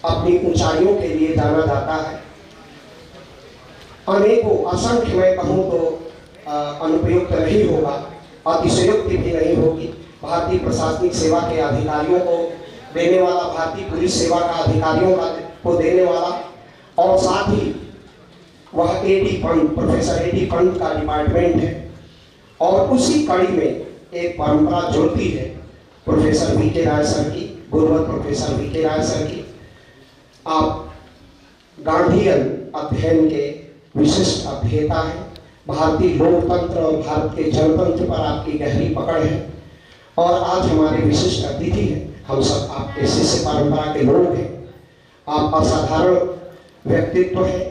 अपनी ऊंचाइयों के लिए जाना जाता है। अनेकों असंख्य मैं कहूँ तो अनुपयुक्त नहीं होगा, अतिशयोक्ति भी नहीं होगी। भारतीय प्रशासनिक सेवा के अधिकारियों को देने वाला, भारतीय पुलिस सेवा का अधिकारियों को देने वाला, और साथ ही वह A D Pant, professor A D Pant का डिपार्टमेंट है। और उसी कड़ी में एक परंपरा जुड़ती है प्रोफेसर वी के राय सर की, गुरुवत प्रोफेसर वी के राय सर की। आप गांधीयन अध्ययन के विशिष्ट अध्येता हैं। भारतीय लोकतंत्र और भारत के जनतंत्र पर आपकी गहरी पकड़ है और आज हमारे विशिष्ट अतिथि हैं। हम सब आपके शिष्य परंपरा के लोग हैं। आप असाधारण व्यक्तित्व है,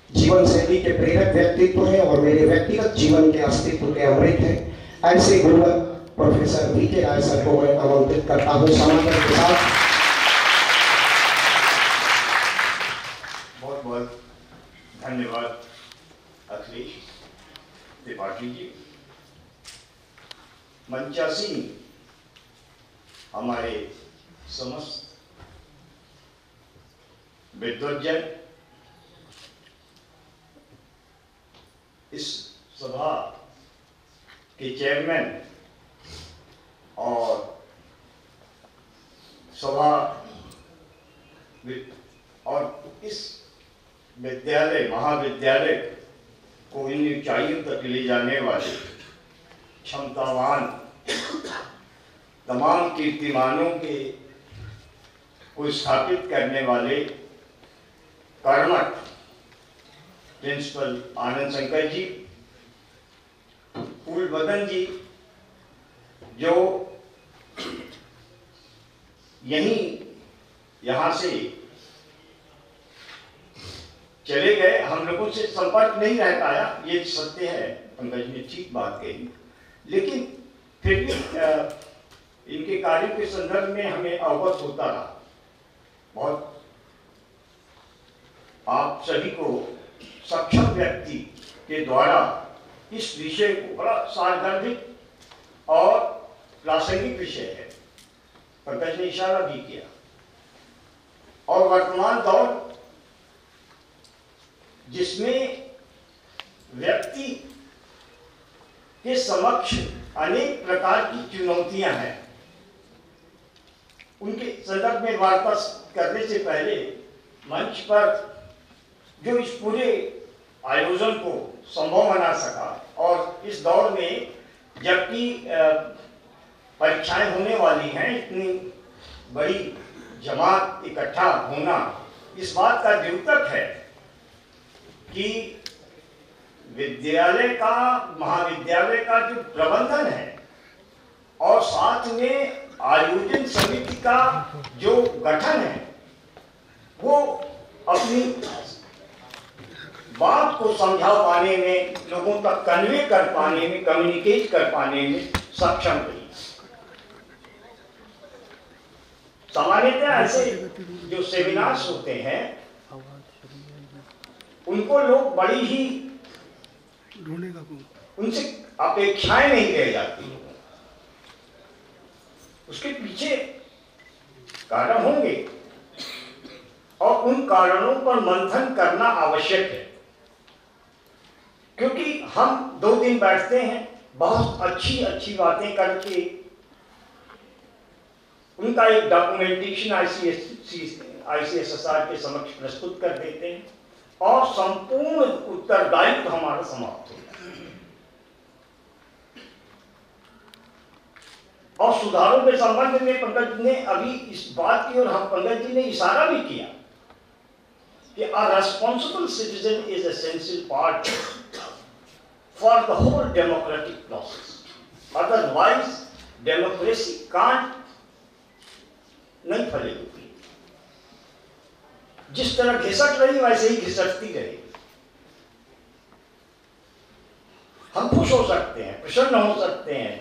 जीवन शैली के प्रेरक व्यक्तित्व है और मेरे व्यक्तिगत जीवन के अस्तित्व के अमृत है। ऐसे गुरुवर प्रोफेसर वी के राय सर को मैं आमंत्रित करता हूँ समापन के साथ। बहुत बहुत धन्यवाद अखिलेश त्रिपाठी जी। मंचासीन हमारे समस्त विद्वज्जन, इस सभा के चेयरमैन और सभा और इस विद्यालय, महाविद्यालय को इन ऊंचाइयों तक ले जाने वाले क्षमतावान तमाम कीर्तिमानों के को स्थापित करने वाले कर्मठ प्रिंसिपल आनंद शंकर जी, फूलबदन जी जो यहाँ से चले गए, हम लोगों से संपर्क नहीं रह पाया, ये सत्य है, पंकज ने ठीक बात कही, लेकिन फिर भी इनके कार्यों के संदर्भ में हमें अवगत होता रहा। बहुत आप सभी को सक्षम व्यक्ति के द्वारा इस विषय को, बड़ा सार्वजनिक और प्रासंगिक विषय है, पंकज ने इशारा भी किया, और वर्तमान दौर जिसमें व्यक्ति के समक्ष अनेक प्रकार की चुनौतियां हैं, उनके संदर्भ में वार्ता करने से पहले मंच पर जो इस पूरे आयोजन को संभव बना सका, और इस दौर में जबकि परीक्षाएं होने वाली हैं, इतनी बड़ी जमात इकट्ठा होना इस बात का द्योतक है कि विद्यालय का, महाविद्यालय का जो प्रबंधन है और साथ में आयोजन समिति का जो गठन है, वो अपनी बात को समझा पाने में, लोगों तक कन्वे कर पाने में, कम्युनिकेट कर पाने में सक्षम रही। सामान्यतः ऐसे जो सेमिनार्स होते हैं उनको लोग बड़ी ही उनसे अपेक्षाएं नहीं रह जाती, उसके पीछे कारण होंगे और उन कारणों पर मंथन करना आवश्यक है, क्योंकि हम 2 दिन बैठते हैं, बहुत अच्छी अच्छी बातें करके उनका एक डॉक्यूमेंटेशन ICSSR के समक्ष प्रस्तुत कर देते हैं और संपूर्ण उत्तरदायित्व हमारा समाप्त हो जाता है। और सुधारों के संबंध में पंकज ने अभी इस बात की, और हम पंकज जी ने इशारा भी किया कि a responsible citizen is essential part for the whole democratic process. Otherwise, democracy can't नहीं फलेगी। जिस तरह घिसट रही वैसे ही घिसटती रहेगी। हम खुश हो सकते हैं, प्रसन्न हो सकते हैं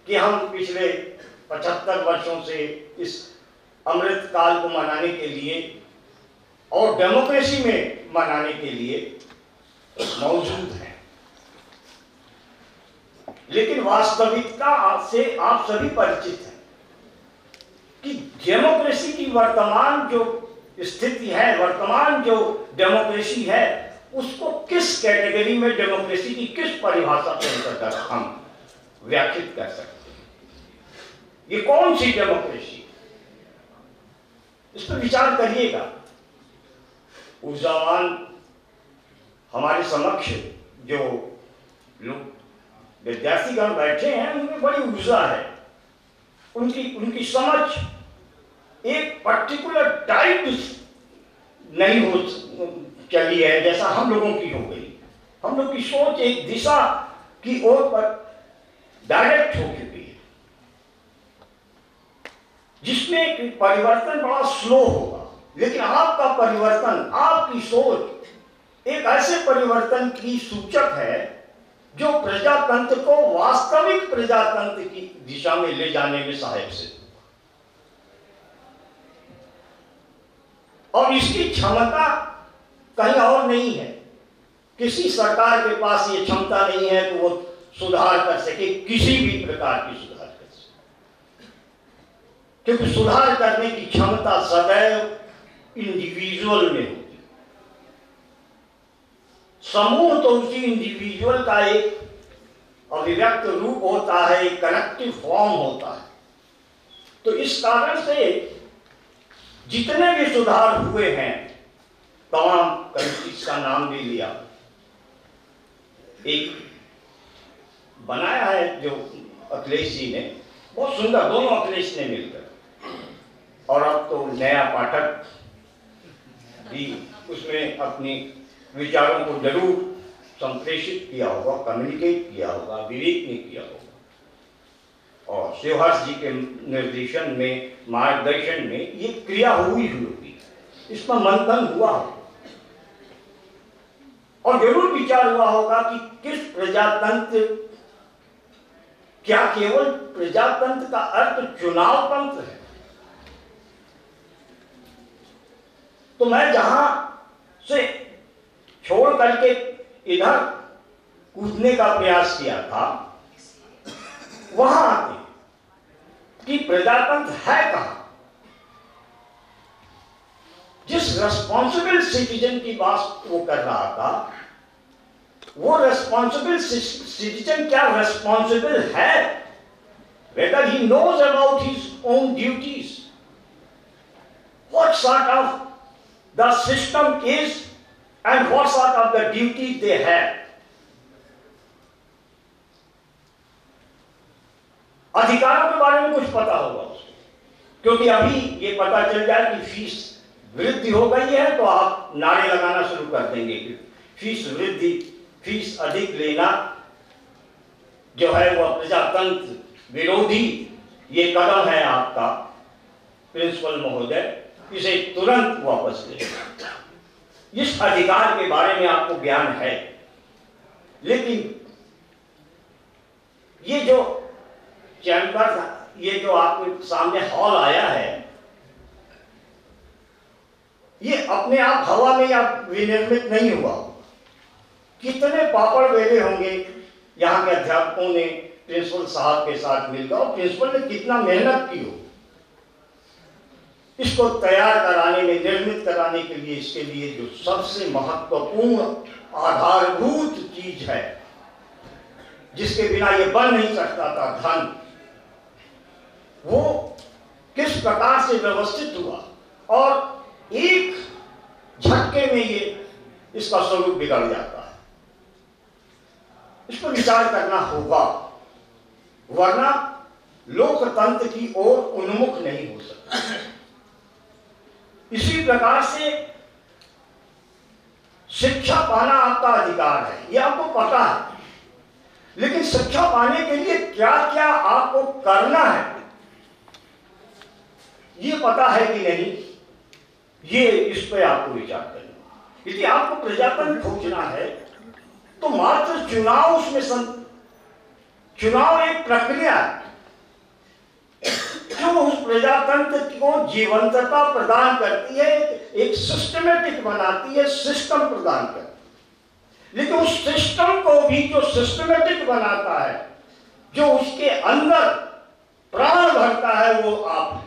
कि हम पिछले 75 वर्षों से इस अमृत काल को मनाने के लिए और डेमोक्रेसी में मनाने के लिए मौजूद हैं, लेकिन वास्तविकता से आप सभी परिचित हैं कि डेमोक्रेसी की वर्तमान जो स्थिति है, वर्तमान जो डेमोक्रेसी है, उसको किस कैटेगरी में, डेमोक्रेसी की किस परिभाषा के अंतर्गत हम व्याख्यात कर सकते हैं? ये कौन सी डेमोक्रेसी? इस पर विचार करिएगा। ऊर्जावान हमारे समक्ष जो लोग विद्यार्थीगण बैठे हैं, उनमें बड़ी ऊर्जा है, उनकी समझ एक पर्टिकुलर टाइप नहीं हो चली है जैसा हम लोगों की हो गई। हम लोग की सोच एक दिशा की ओर पर डायरेक्ट हो चुकी है, जिसमें परिवर्तन बड़ा स्लो होगा। लेकिन आपका परिवर्तन, आपकी सोच एक ऐसे परिवर्तन की सूचक है जो प्रजातंत्र को वास्तविक प्रजातंत्र की दिशा में ले जाने में सहायक सिद्ध होगा। और इसकी क्षमता कहीं और नहीं है। किसी सरकार के पास ये क्षमता नहीं है कि वो सुधार कर सके, किसी भी प्रकार की सुधार कर सके, क्योंकि सुधार करने की क्षमता सदैव इंडिविजुअल में होती है। समूह तो उसी इंडिविजुअल का एक अभिव्यक्त रूप होता है, एक कलेक्टिव फॉर्म होता है। तो इस कारण से जितने भी सुधार हुए हैं, तमाम कंट्रीज का नाम भी लिया, एक बनाया है जो अखिलेश जी ने, बहुत सुंदर, दोनों अखिलेश ने मिलकर, और अब तो नया पाठक भी उसमें अपनी विचारों को जरूर संप्रेषित किया होगा, कम्युनिकेट किया होगा, विवेक ने किया होगा। और शिवहर्ष जी के निर्देशन में, मार्गदर्शन में ये क्रिया हुई होगी, इसमें मंथन हुआ होगा और जरूर विचार हुआ होगा कि किस प्रजातंत्र, क्या केवल प्रजातंत्र का अर्थ चुनाव तंत्र है? तो मैं जहां से छोड़ करके इधर कूदने का प्रयास किया था, वहां आते कि प्रजातंत्र है कहां? जिस रेस्पॉन्सिबल सिटीजन की बात वो कर रहा था, वो रेस्पॉन्सिबल सिटीजन क्या रेस्पॉन्सिबल है? whether he knows about his own duties, what sort of the system is and what sort of the duties they have. अधिकारों के बारे में कुछ पता होगा उसको, क्योंकि अभी ये पता चल जाए कि फीस वृद्धि हो गई है तो आप नारे लगाना शुरू कर देंगे कि फीस वृद्धि, फीस अधिक लेना जो है वह प्रजातंत्र विरोधी ये कदम है आपका प्रिंसिपल महोदय, इसे तुरंत वापस ले। इस अधिकार के बारे में आपको ज्ञान है, लेकिन ये जो चैम्बर, ये जो आपके सामने हॉल आया है, ये अपने आप हवा में या विनिर्मित नहीं हुआ। कितने पापड़ बेले होंगे यहाँ के अध्यापकों ने प्रिंसिपल साहब के साथ मिलकर, और प्रिंसिपल ने कितना मेहनत की हो इसको तैयार कराने में, निर्मित कराने के लिए। इसके लिए जो सबसे महत्वपूर्ण आधारभूत चीज है, जिसके बिना ये बन नहीं सकता था, धन, वो किस प्रकार से व्यवस्थित हुआ और एक झटके में ये इसका स्वरूप बिगड़ जाता है। इस पर विचार करना होगा, वरना लोकतंत्र की ओर उन्मुख नहीं हो सकता। इसी प्रकार से शिक्षा पाना आपका अधिकार है, यह आपको पता है, लेकिन शिक्षा पाने के लिए क्या क्या आपको करना है ये पता है कि नहीं, ये इस पर आपको विचार करना। यदि आपको प्रजातंत्र खोजना है तो मात्र चुनाव उसमें चुनाव एक प्रक्रिया है जो उस प्रजातंत्र को जीवंतता प्रदान करती है, एक सिस्टमेटिक बनाती है, सिस्टम प्रदान करती है। लेकिन उस सिस्टम को भी जो सिस्टमेटिक बनाता है, जो उसके अंदर प्राण भरता है, वो आप है,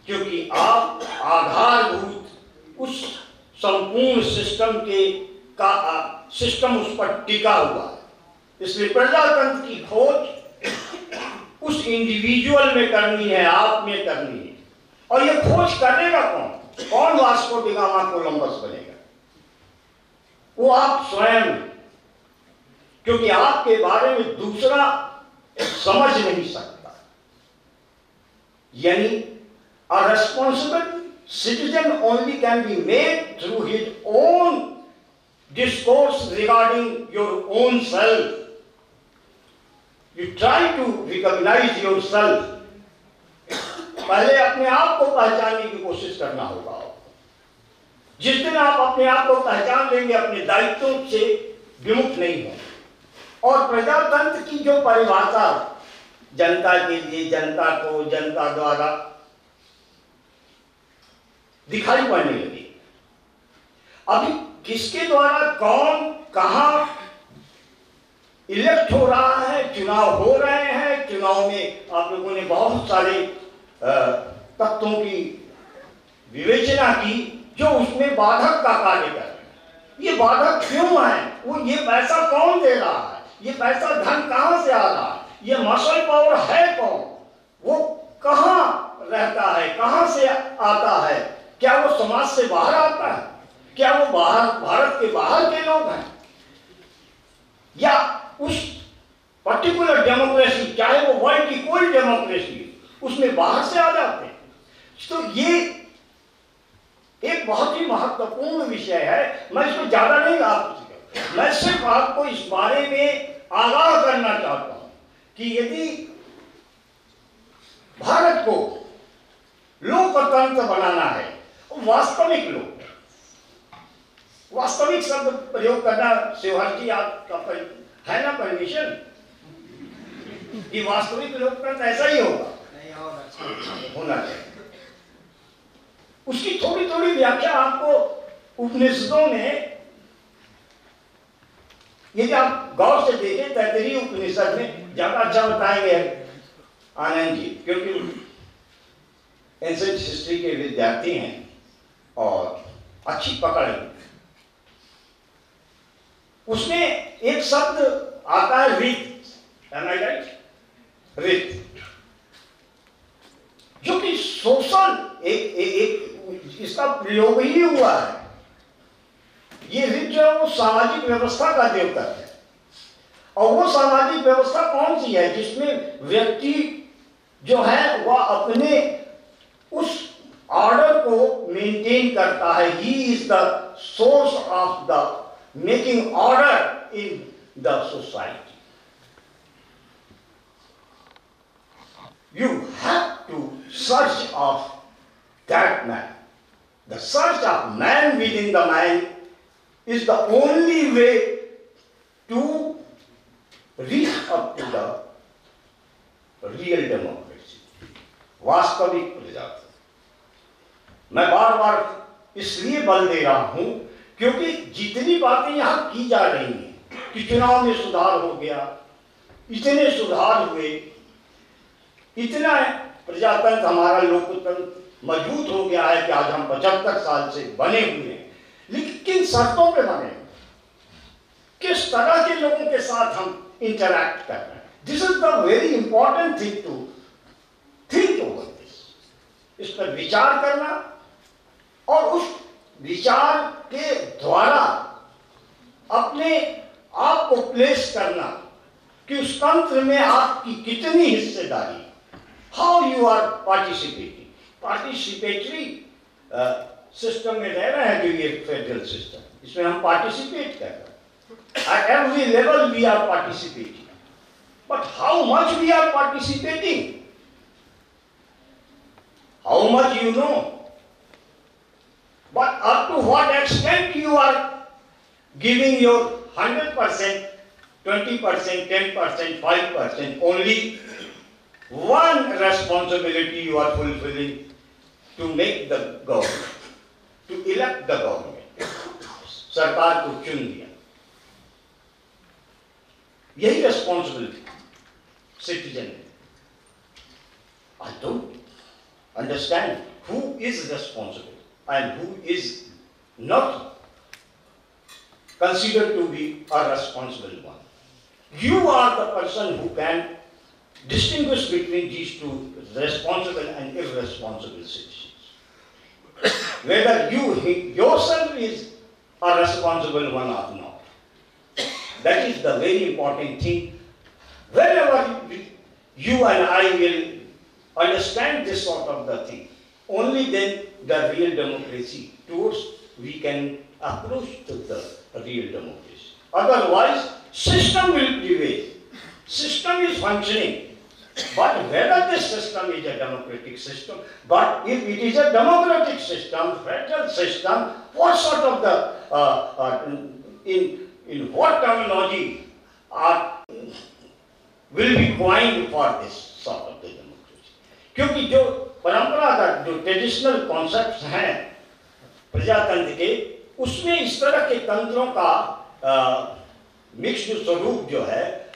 क्योंकि आप आधार संपूर्ण सिस्टम का सिस्टम उस पर टिका हुआ है। इसलिए प्रजातंत्र की खोज उस इंडिविजुअल में करनी है, आप में करनी है। और ये खोज करेगा कौन वास्को डी गामा कोलंबस बनेगा? वो आप स्वयं, क्योंकि आपके बारे में दूसरा समझ नहीं सकता। यानी a responsible citizen only can be made through his own discourse regarding your own self. You try to recognize yourself. पहले अपने आप को पहचानने की कोशिश करना होगा। जिस दिन आप अपने आप को पहचान लेंगे, अपने दायित्वों से विमुख नहीं होंगे। और प्रजातंत्र की जो परिभाषा जनता के लिए, जनता को, जनता द्वारा दिखाई पड़ने लगी। अभी किसके द्वारा कौन कहां इलेक्ट हो रहा है, चुनाव हो रहे हैं, चुनाव में आप लोगों ने बहुत सारे तत्वों की विवेचना की जो उसमें बाधक का कार्य कर रहे हैं। ये बाधक क्यों है? वो ये पैसा कौन दे रहा है? ये पैसा धन कहां से आ रहा है? ये मसल पावर है कौन? वो कहां रहता है, कहां से आता है? क्या वो समाज से बाहर आता है? क्या वो भारत के बाहर के लोग हैं? या उस पर्टिकुलर डेमोक्रेसी, चाहे वो वर्ल्ड की कोई डेमोक्रेसी, उसमें बाहर से आ जाते हैं? तो ये एक बहुत ही महत्वपूर्ण विषय है। मैं इसको ज्यादा नहीं आपको, मैं सिर्फ आपको इस बारे में आगाह करना चाहता हूं कि यदि भारत को लोकतंत्र बनाना है, वास्तविक लोक, वास्तविक शब्द प्रयोग करना शिवहर जी आपका है ना परमिशन कि वास्तविक लोकतंत्र ऐसा ही होगा, होना चाहिए। उसकी थोड़ी थोड़ी व्याख्या आपको उपनिषदों में, यदि आप गौर से देखें, तैतरीय उपनिषद में ज्यादा अच्छा बताएंगे आनंद जी, क्योंकि एंशिएंट हिस्ट्री के विद्यार्थी हैं और अच्छी पकड़ है। उसमें एक शब्द आता है रीत, रीत, जो कि सोशल एक इसका प्रयोग ही हुआ है। ये रीत जो है वो सामाजिक व्यवस्था का द्योतक है। और वो सामाजिक व्यवस्था कौन सी है? जिसमें व्यक्ति जो है वह अपने उस ऑर्डर को मेंटेन करता है। He is the source of the making order in the society. You have to search of that man. The search of man within the man is the only way to reach up to the real democracy. वास्तविक प्रजातंत्र। मैं बार बार इसलिए बल दे रहा हूं क्योंकि जितनी बातें यहां की जा रही हैं कि चुनाव में सुधार हो गया, इतने सुधार हुए, इतना प्रजातंत्र हमारा लोकतंत्र मजबूत हो गया है कि आज हम 75 साल से बने हुए हैं। लेकिन किन शर्तों पे बने, किस तरह के लोगों के साथ हम इंटरैक्ट कर रहे हैं? This is the very important thing to think over this. इस पर विचार करना और उस विचार के द्वारा अपने आप को प्लेस करना कि उस तंत्र में आपकी कितनी हिस्सेदारी, how you are participating. Participatory system में रह रहे हैं जो ये फेडरल सिस्टम, इसमें हम पार्टिसिपेट कर रहे हैं। At every level we are participating, but how much we are participating, how much you know, but up to what extent you are giving your 100%, 20%, 10%, 5%, only one responsibility you are fulfilling to make the government, to elect the government. सरकार को चुन दिया, यही responsibility citizen है। I don't understand who is responsible and who is not considered to be a responsible one. You are the person who can distinguish between these two, responsible and irresponsible citizens. Whether you yourself is a responsible one or not. That is the very important thing. Whenever you and I will understand this sort of the thing, only then the real democracy towards we can approach to the real democracy. Otherwise, system will prevail. System is functioning. But whether this system is a democratic system, but if it is a democratic system, federal system, what sort of the, in what terminology will be coined for this sort of the democracy? क्योंकि जो परंपरागत जो traditional concepts हैं प्रजातंत्र के, उसमें इस तरह के तंत्रों का मिक्स्ड स्वरूप जो है,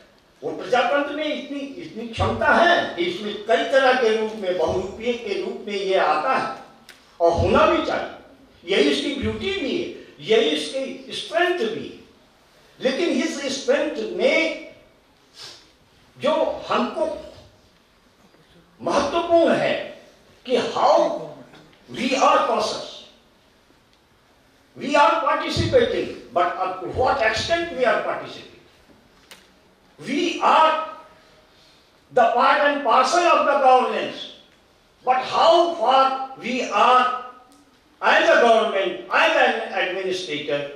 वो प्रजातंत्र में इतनी क्षमता है कि इसमें कई तरह के रूप में, बहुरूपीय के रूप में ये आता है और होना भी चाहिए। यही इसकी ब्यूटी भी है, यही इसकी स्ट्रेंथ भी है। लेकिन इस स्ट्रेंथ में जो हमको महत्वपूर्ण है कि how we are conscious, we are participating, but up to what extent we are participating? We are the part and parcel of the governance, but how far we are as a government, as an administrator,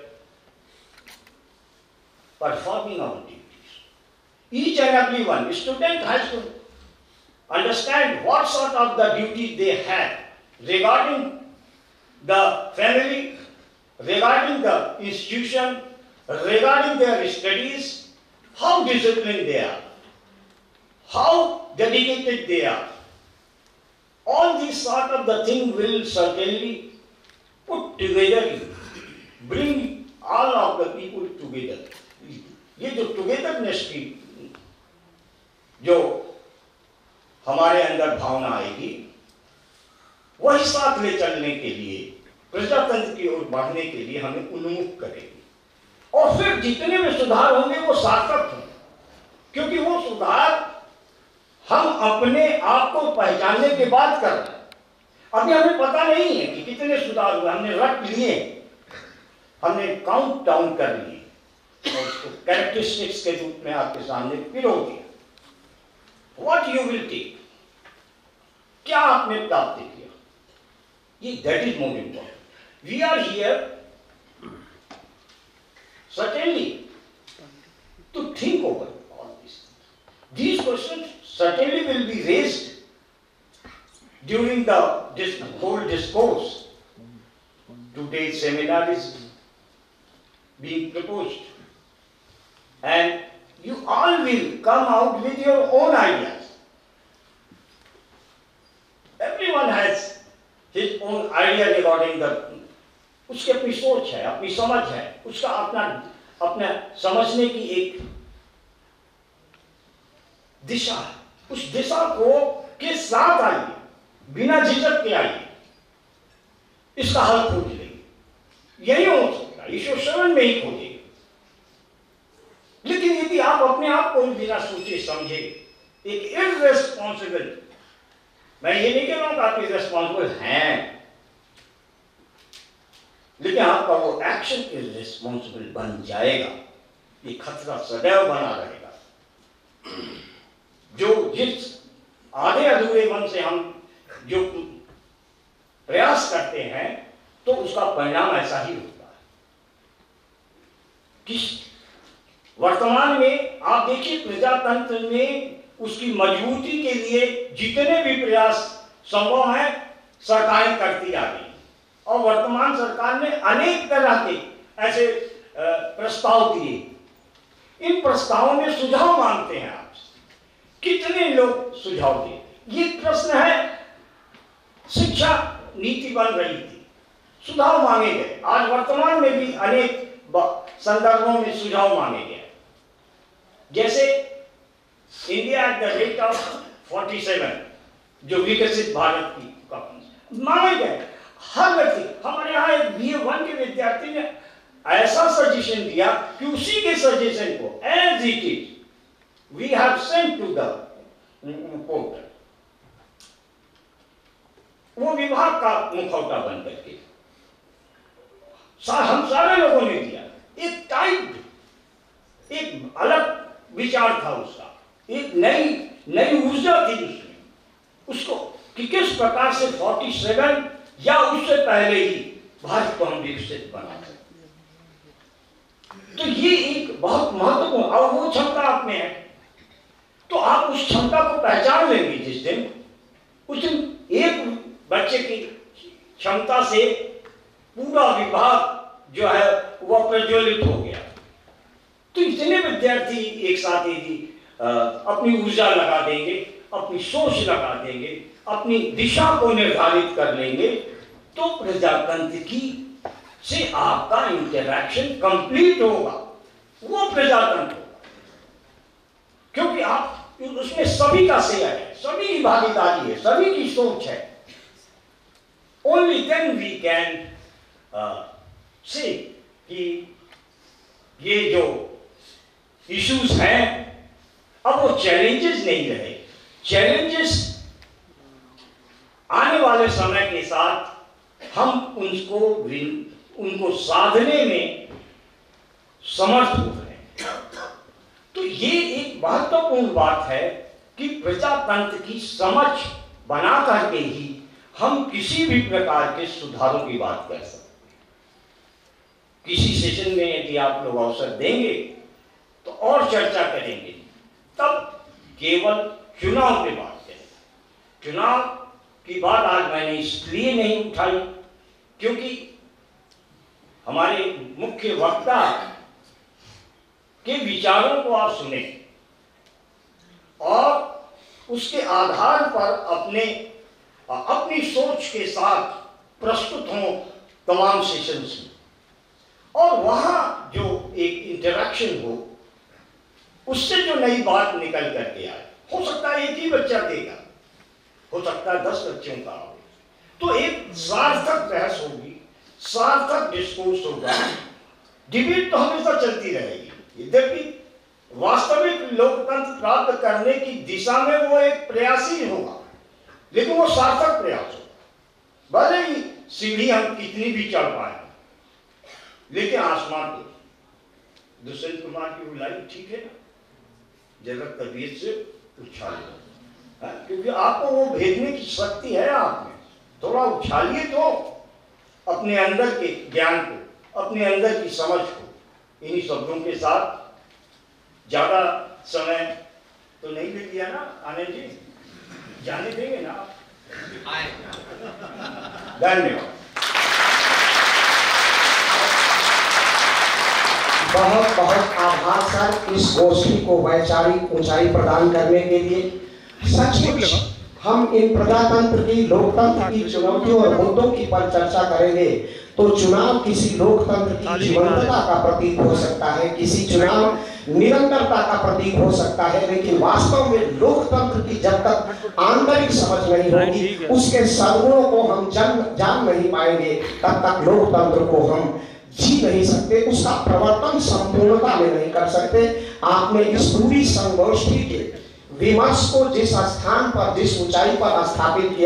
performing our duties. Each and every one, student has to understand what sort of the duties they have regarding the family, regarding the institution, regarding their studies, how disciplined they are, how dedicated they are. All these sort of the thing will certainly put together, bring all of the people together. ये जो togetherness की जो हमारे अंदर भावना आएगी, वही साथ ले चलने के लिए, प्रजातंत्र की ओर बढ़ने के लिए हमें उन्मुख करेगी। और फिर जितने भी सुधार होंगे वो सार्थक होंगे, क्योंकि वो सुधार हम अपने आप को पहचानने के बाद कर रहे हैं। अभी हमें पता नहीं है कि कितने सुधार हुए, हमने रट लिए, हमने काउंट डाउन कर लिए और उसको कैरेक्टरिस्टिक्स के रूप में आपके सामने पिरो दिया। व्हाट यू विल टेक, क्या आपने प्राप्त किया, ये that is more important. We are here certainly to think over all this. These questions certainly will be raised during this whole discourse. Today's seminar is being proposed, and you all will come out with your own ideas. Everyone has his own idea regarding the, उसकी अपनी सोच है, अपनी समझ है, उसका अपना समझने की एक दिशा है। उस दिशा को के साथ आइए, बिना झिझक के आइए, इसका हल खोज लेंगे। यही हो सकता है, ईश्वर शरण में ही खोजेंगे। लेकिन यदि आप अपने आप को बिना सोचे समझे एक इर्रेस्पॉन्सिबल, मैं ये नहीं कह रहा हूं कि आप इर्रेस्पॉन्सिबल हैं, लेकिन आपका वो एक्शन इर्रेस्पॉन्सिबल बन जाएगा, ये खतरा सदैव बना रहेगा। जो जिस आधे अधूरे मन से हम जो प्रयास करते हैं, तो उसका परिणाम ऐसा ही होता है। कि वर्तमान में आप देखिए, प्रजातंत्र में उसकी मजबूती के लिए जितने भी प्रयास संभव है सरकारें करती आ रही, और वर्तमान सरकार ने अनेक तरह के ऐसे प्रस्ताव दिए। इन प्रस्तावों में सुझाव मांगते हैं आपसे, कितने लोग सुझाव दिए? ये प्रश्न है, शिक्षा नीति बन रही थी, सुझाव मांगे गए। आज वर्तमान में भी अनेक संदर्भों में सुझाव मांगे गए। जैसे India at the rate of 47, जो विकसित भारत की मांगे गए। हर व्यक्ति, हमारे यहाँ एक BA1 के विद्यार्थी ने ऐसा सजेशन दिया कि उसी के सजेशन को as it is we have sent to the portal, वो विभाग का मुखौटा बन करके हम सारे लोगों ने दिया। एक टाइप एक अलग विचार था उसका, एक नई ऊर्जा थी उसमें, उसको कि किस प्रकार से 47 या उससे पहले ही भारत को हम विकसित बना सकते। तो ये एक बहुत महत्वपूर्ण, और वो क्षमता आप में है, तो आप उस क्षमता को पहचान लेंगे जिस दिन, उस दिन एक बच्चे की क्षमता से पूरा विभाग जो है वह प्रज्वलित हो गया। तो इतने विद्यार्थी एक साथ यदि अपनी ऊर्जा लगा देंगे, अपनी सोच लगा देंगे, अपनी दिशा को निर्धारित कर लेंगे, तो प्रजातंत्रिकी से आपका इंटरैक्शन कंप्लीट होगा, वो प्रजातंत्र होगा। क्योंकि आप उसमें सभी का शेयर है, सभी की भागीदारी है, सभी की सोच है। Only then we can say कि ये जो इश्यूज हैं अब वो चैलेंजेस नहीं रहे, चैलेंजेस आने वाले समय के साथ हम उनको साधने में समर्थ हो रहे हैं। तो ये एक महत्वपूर्ण बात है कि प्रजातंत्र की समझ बना करके ही हम किसी भी प्रकार के सुधारों की बात कर सकते हैं। किसी सेशन में यदि आप लोग अवसर देंगे तो और चर्चा करेंगे, तब केवल चुनाव की बात करें। चुनाव की बात आज मैंने इसलिए नहीं उठाई क्योंकि हमारे मुख्य वक्ता के विचारों को आप सुने और उसके आधार पर अपनी सोच के साथ प्रस्तुत हों तमाम सेशंस में, और वहां जो एक इंटरेक्शन हो, उससे जो नई बात निकल करके आए। हो सकता है एक ही बच्चा देगा, हो सकता है 10 बच्चों का हो, तो एक सार्थक बहस होगी, सार्थक डिस्कोर्स होगा। डिबेट तो हमेशा चलती रहेगी, यद्यपि वास्तविक लोकतंत्र प्राप्त करने की दिशा में वो एक प्रयास ही होगा, लेकिन वो सार्थक प्रयास होगा। भले ही सीढ़ी हम कितनी भी चढ़ पाए, लेकिन आसमान तो दुष्यंत कुमार की बुलाई ठीक है ना, जरा तबीयत से उछालिए, क्योंकि आपको वो भेजने की शक्ति है आप में, थोड़ा उछालिए तो अपने अंदर के ज्ञान को, अपने अंदर की समझ को। इन्हीं शब्दों के साथ ज्यादा समय तो नहीं ले लिया ना आनंद जी, जाने देंगे ना आप? धन्यवाद। बहुत बहुत आभार सर इस गोष्ठी को वैचारिक ऊंचाई प्रदान करने के लिए। सचमुच हम इन प्रजातंत्र की, लोकतंत्र की चुनौतियों और मुद्दों की पर चर्चा करेंगे तो चुनाव किसी लोकतंत्र की जीवंतता का प्रतीक हो सकता है, किसी चुनाव निरंतरता का प्रतीक हो सकता है, लेकिन वास्तव में लोकतंत्र की जब तक आंतरिक समझ नहीं होगी, उसके सद्गुणों को हम जान नहीं पाएंगे, तब तक लोकतंत्र को हम जी नहीं सकते, उसका प्रवर्तन संपूर्णता में नहीं कर सकते। आपने इस पूरी संगोष्ठी के विमर्श को जिस स्थान पर, जिस ऊंचाई पर स्थापित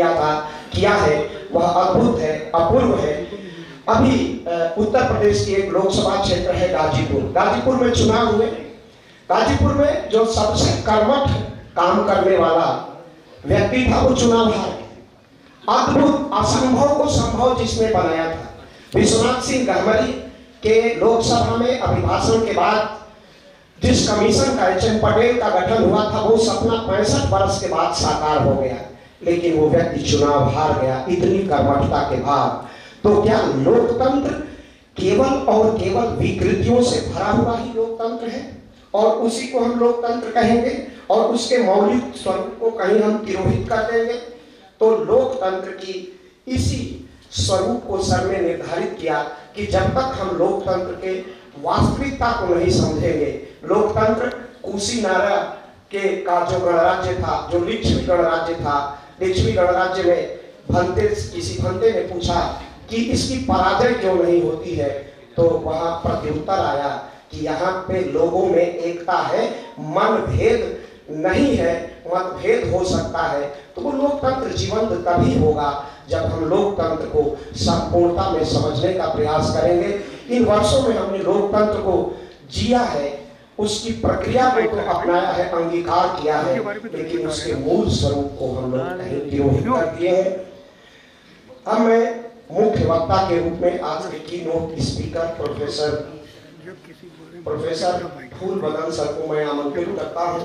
किया है वह अद्भुत है, अपूर्व है। अभी उत्तर प्रदेश की एक लोकसभा क्षेत्र है गाजीपुर। गाजीपुर में चुनाव हुए। गाजीपुर में जो सबसे कर्मठ काम करने वाला व्यक्ति था वो चुनाव हार गया। अद्भुत, असंभव को संभव जिसने बनाया था, विश्वनाथ सिंह गहमरी के लोकसभा में अभिभाषण के बाद जिस कमीशन का एच.एन. पटेल का गठन हुआ था, वो सपना 65 वर्ष के बाद साकार हो गया, लेकिन वो व्यक्ति चुनाव हार गया इतनी कर्मठता के बाद। तो क्या लोकतंत्र केवल और केवल विकृतियों से भरा हुआ ही लोकतंत्र है और उसी को हम लोकतंत्र कहेंगे और उसके मौलिक स्वरूप को कहीं हम तिरोहित कर देंगे? तो लोकतंत्र की इसी स्वरूप को सर ने निर्धारित किया कि जब तक हम लोकतंत्र के वास्तविकता को नहीं समझेंगे, लोकतंत्र कुशीनारा का जो गणराज्य था, जो लिच्छवी गणराज्य था, लिच्छवी गणराज्य में किसी भंते ने पूछा कि इसकी पराजय क्यों नहीं होती है, तो वहां प्रत्युत्तर आया कि यहाँ पे लोगों में एकता है, मनभेद नहीं है। मतभेद हो सकता है तो वो लोकतंत्र जीवंत तभी होगा जब हम लोकतंत्र को संपूर्णता में समझने का प्रयास करेंगे। इन वर्षों में हमने लोकतंत्र को जिया है, उसकी प्रक्रिया को तो अपनाया है, अंगीकार किया है, लेकिन उसके मूल स्वरूप को हम लोग कहीं तिरोहित कर दिए हैं। अब मैं मुख्य वक्ता के रूप में आज के की नोट स्पीकर प्रोफेसर फूलबदन सर को मैं आमंत्रित करता हूँ।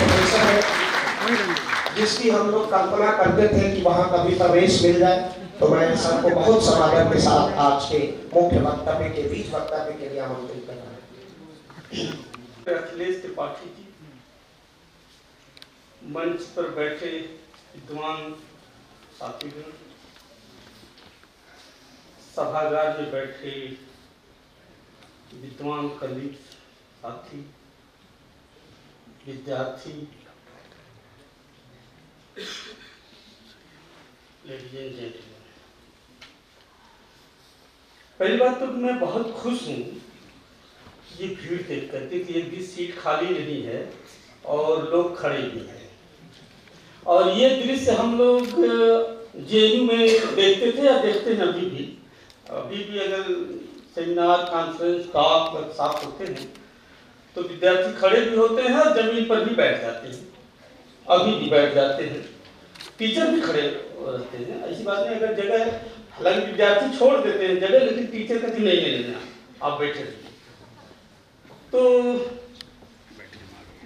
प्रोफेसर है जिसकी हम लोग कल्पना करते थे कि वहाँ कभी प्रवेश मिल जाए, तो मैं सर को बहुत समादर के साथ आज के मुख्य वक्तव्य के बीच वक्तव्य के लिए आमंत्रित करता हूँ। अखिलेश त्रिपाठी जी, मंच पर बैठे विद्वान साथीगण, सभागार में बैठे विद्वान कलीग साथी, विद्यार्थी, लेडीज एंड जेंटलमैन, पहली बात तो मैं बहुत खुश हूँ ये भीड़ देख करके कि एक भी सीट खाली नहीं है और लोग खड़े भी हैं। और ये दृश्य हम लोग जेएनयू में देखते थे या देखते हैं अभी भी अगर सेमिनार, कॉन्फ्रेंस, टॉक, वर्कशॉप होते हैं तो विद्यार्थी खड़े भी होते हैं और जमीन पर भी बैठ जाते हैं, अभी भी बैठ जाते हैं, टीचर भी खड़े रहते हैं। ऐसी बात नहीं, अगर जगह, हालांकि विद्यार्थी छोड़ देते हैं जगह, लेकिन टीचर कभी नहीं ले लेना, आप बैठे रहिए। तो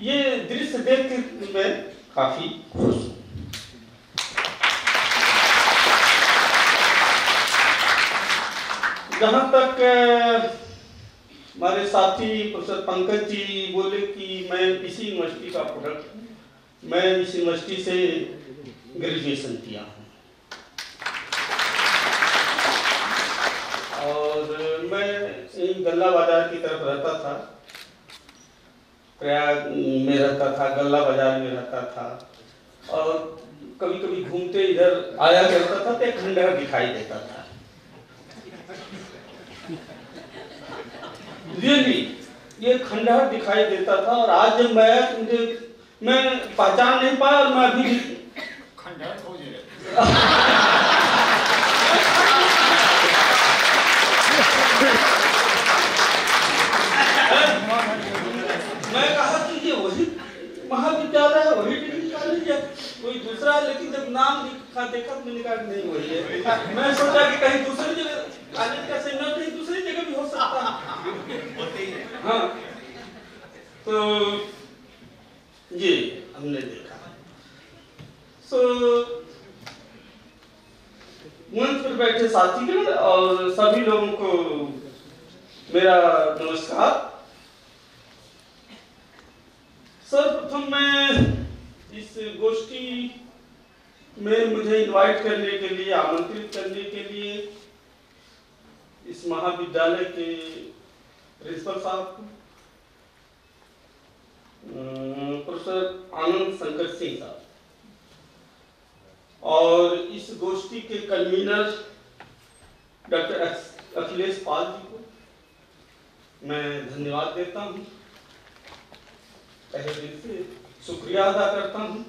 ये दृश्य देख के मैं काफी खुश हूँ। जहाँ तक हमारे साथी प्रोफेसर पंकज जी बोले कि मैं इसी यूनिवर्सिटी का प्रोडक्ट हूँ, मैं इस यूनिवर्सिटी से ग्रेजुएशन किया हूँ और मैं गल्ला बाजार की तरफ रहता था, प्रयाग में रहता था, गल्ला बाजार में रहता था और कभी कभी घूमते इधर आया करता था तो एक खंडहर दिखाई देता था। रियली ये खंडहर दिखाई देता था और आज जब मैं पहचान नहीं पाया और मैं अभी खंडहर खोज मैं कहा कि ये वही महाविद्यालय है, वही डिग्री कॉलेज है, कोई दूसरा है, लेकिन जब नाम देखा तो मैंने कहा नहीं वही है। मैं सोचा कि कहीं दूसरी जगह कॉलेज का सेमिनार कहीं दूसरी जगह भी हो सकता है। हाँ, तो ये हमने देखा। मंच पर बैठे साथीगण और सभी लोगों को मेरा नमस्कार। सर्वप्रथम मैं इस गोष्ठी में मुझे इनवाइट करने के लिए, आमंत्रित करने के लिए इस महाविद्यालय के प्रिंसिपल साहब को, प्रोफेसर आनंद शंकर सिंह साहब, और इस गोष्ठी के कन्वीनर डॉक्टर अखिलेश पाल जी को मैं धन्यवाद देता हूँ, तहे दिल से शुक्रिया अदा करता हूँ।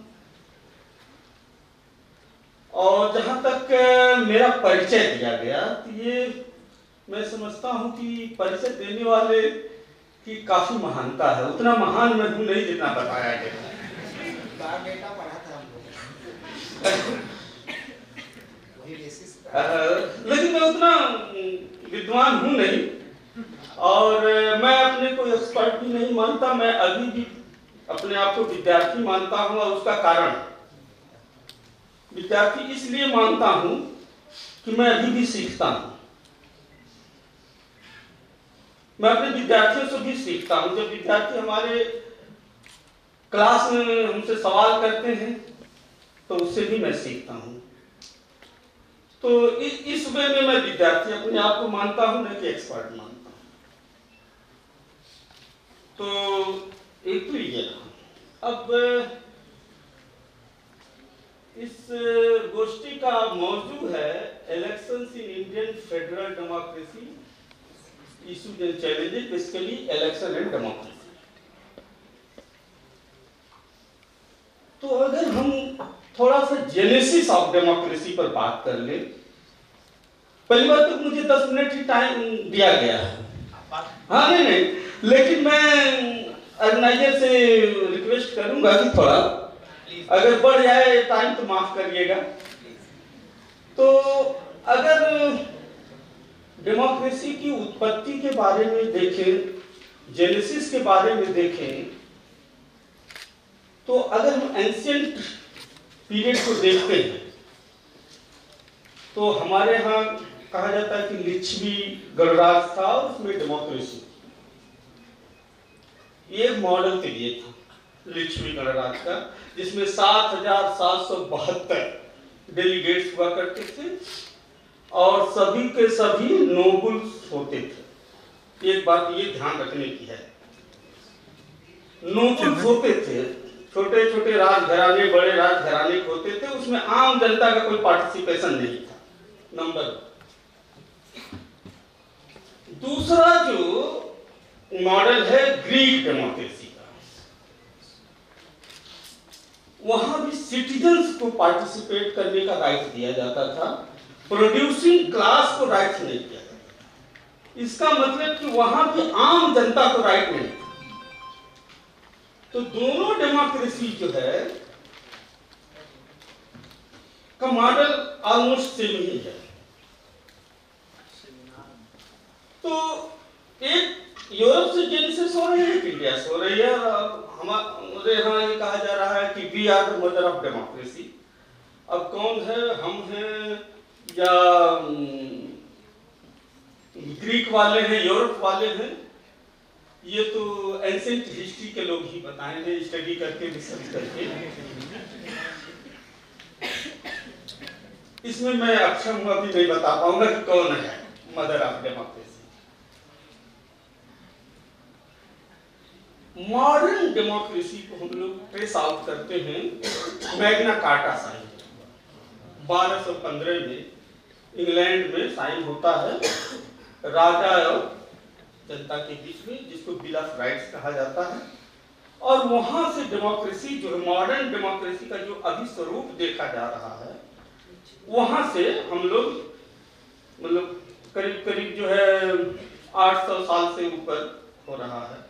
और जहाँ तक मेरा परिचय दिया गया तो ये मैं समझता हूँ कि परिचय देने वाले की काफी महानता है, उतना महान मैं हूँ नहीं जितना बताया गया। डेटा पढ़ा था हम लोग लेकिन मैं उतना विद्वान हूँ नहीं और मैं अपने को एक्सपर्ट भी नहीं मानता, मैं अभी भी अपने आप को विद्यार्थी मानता हूँ। और उसका कारण विद्यार्थी इसलिए मानता हूँ कि मैं अभी भी सीखता हूँ, मैं अपने विद्यार्थियों से भी सीखता हूँ। जब विद्यार्थी हमारे क्लास में हमसे सवाल करते हैं तो उससे भी मैं सीखता हूँ। तो इस वे में मैं विद्यार्थी अपने आप को मानता हूँ, न कि एक्सपर्ट मानता हूँ। तो एक तो ये अब इस गोष्ठी का मौजू है elections in Indian federal democracy, issues and challenges, basically election and democracy. तो अगर हम थोड़ा सा जेनेसिस ऑफ डेमोक्रेसी पर बात कर ले, पहली बार तो मुझे 10 मिनट ही टाइम दिया गया है। हाँ नहीं, लेकिन मैं ऑर्गेनाइजर से रिक्वेस्ट करूंगा कि थोड़ा अगर बढ़ जाए टाइम तो माफ करिएगा। तो अगर डेमोक्रेसी की उत्पत्ति के बारे में देखें, जेनेसिस के बारे में देखें, तो अगर हम एंशिएंट पीरियड को देखते हैं तो हमारे यहाँ कहा जाता है कि लिच्छवी गणराज्य था और उसमें डेमोक्रेसी, ये मॉडल के लिए था लिच्छवी गणराज्य का, जिसमें 7,772 डेलीगेट्स हुआ करते थे और सभी के सभी नोबल्स होते थे। एक बात ये ध्यान रखने की है, नोबल्स होते थे, छोटे छोटे राजघराने, बड़े राजघराने होते थे, उसमें आम जनता का कोई पार्टिसिपेशन नहीं था, नंबर। दूसरा जो मॉडल है ग्रीक डेमोक्रेसी का, वहां भी सिटीजन्स को पार्टिसिपेट करने का राइट दिया जाता था, प्रोड्यूसिंग क्लास को राइट नहीं दिया जाता। इसका मतलब कि वहां भी आम जनता को राइट नहीं था। तो दोनों डेमोक्रेसी जो है का मॉडल ऑलमोस्ट सेम ही है। तो एक यूरोप से जेनेसिस हो रही है, इंडिया से हो रही है, और हमारे यहाँ ये कहा जा रहा है कि we are the mother of democracy. अब कौन है, हम हैं या ग्रीक वाले हैं, यूरोप वाले हैं, ये तो एंशिएंट हिस्ट्री के लोग ही बताएंगे, स्टडी करके, रिसर्च करके। इसमें मैं अक्षम हूं, अभी नहीं बता पाऊंगा कि कौन है mother of democracy. Modern democracy को हम लोग ट्रेस आउट करते हैं मैग्ना कार्टा साइन 1215 में इंग्लैंड में साइन होता है राजा और जनता के बीच में, जिसको बिल ऑफ राइट्स कहा जाता है। और वहां से डेमोक्रेसी जो है, मॉडर्न डेमोक्रेसी का जो अभी स्वरूप देखा जा रहा है, वहां से हम लोग मतलब करीब करीब जो है 800 साल से ऊपर हो रहा है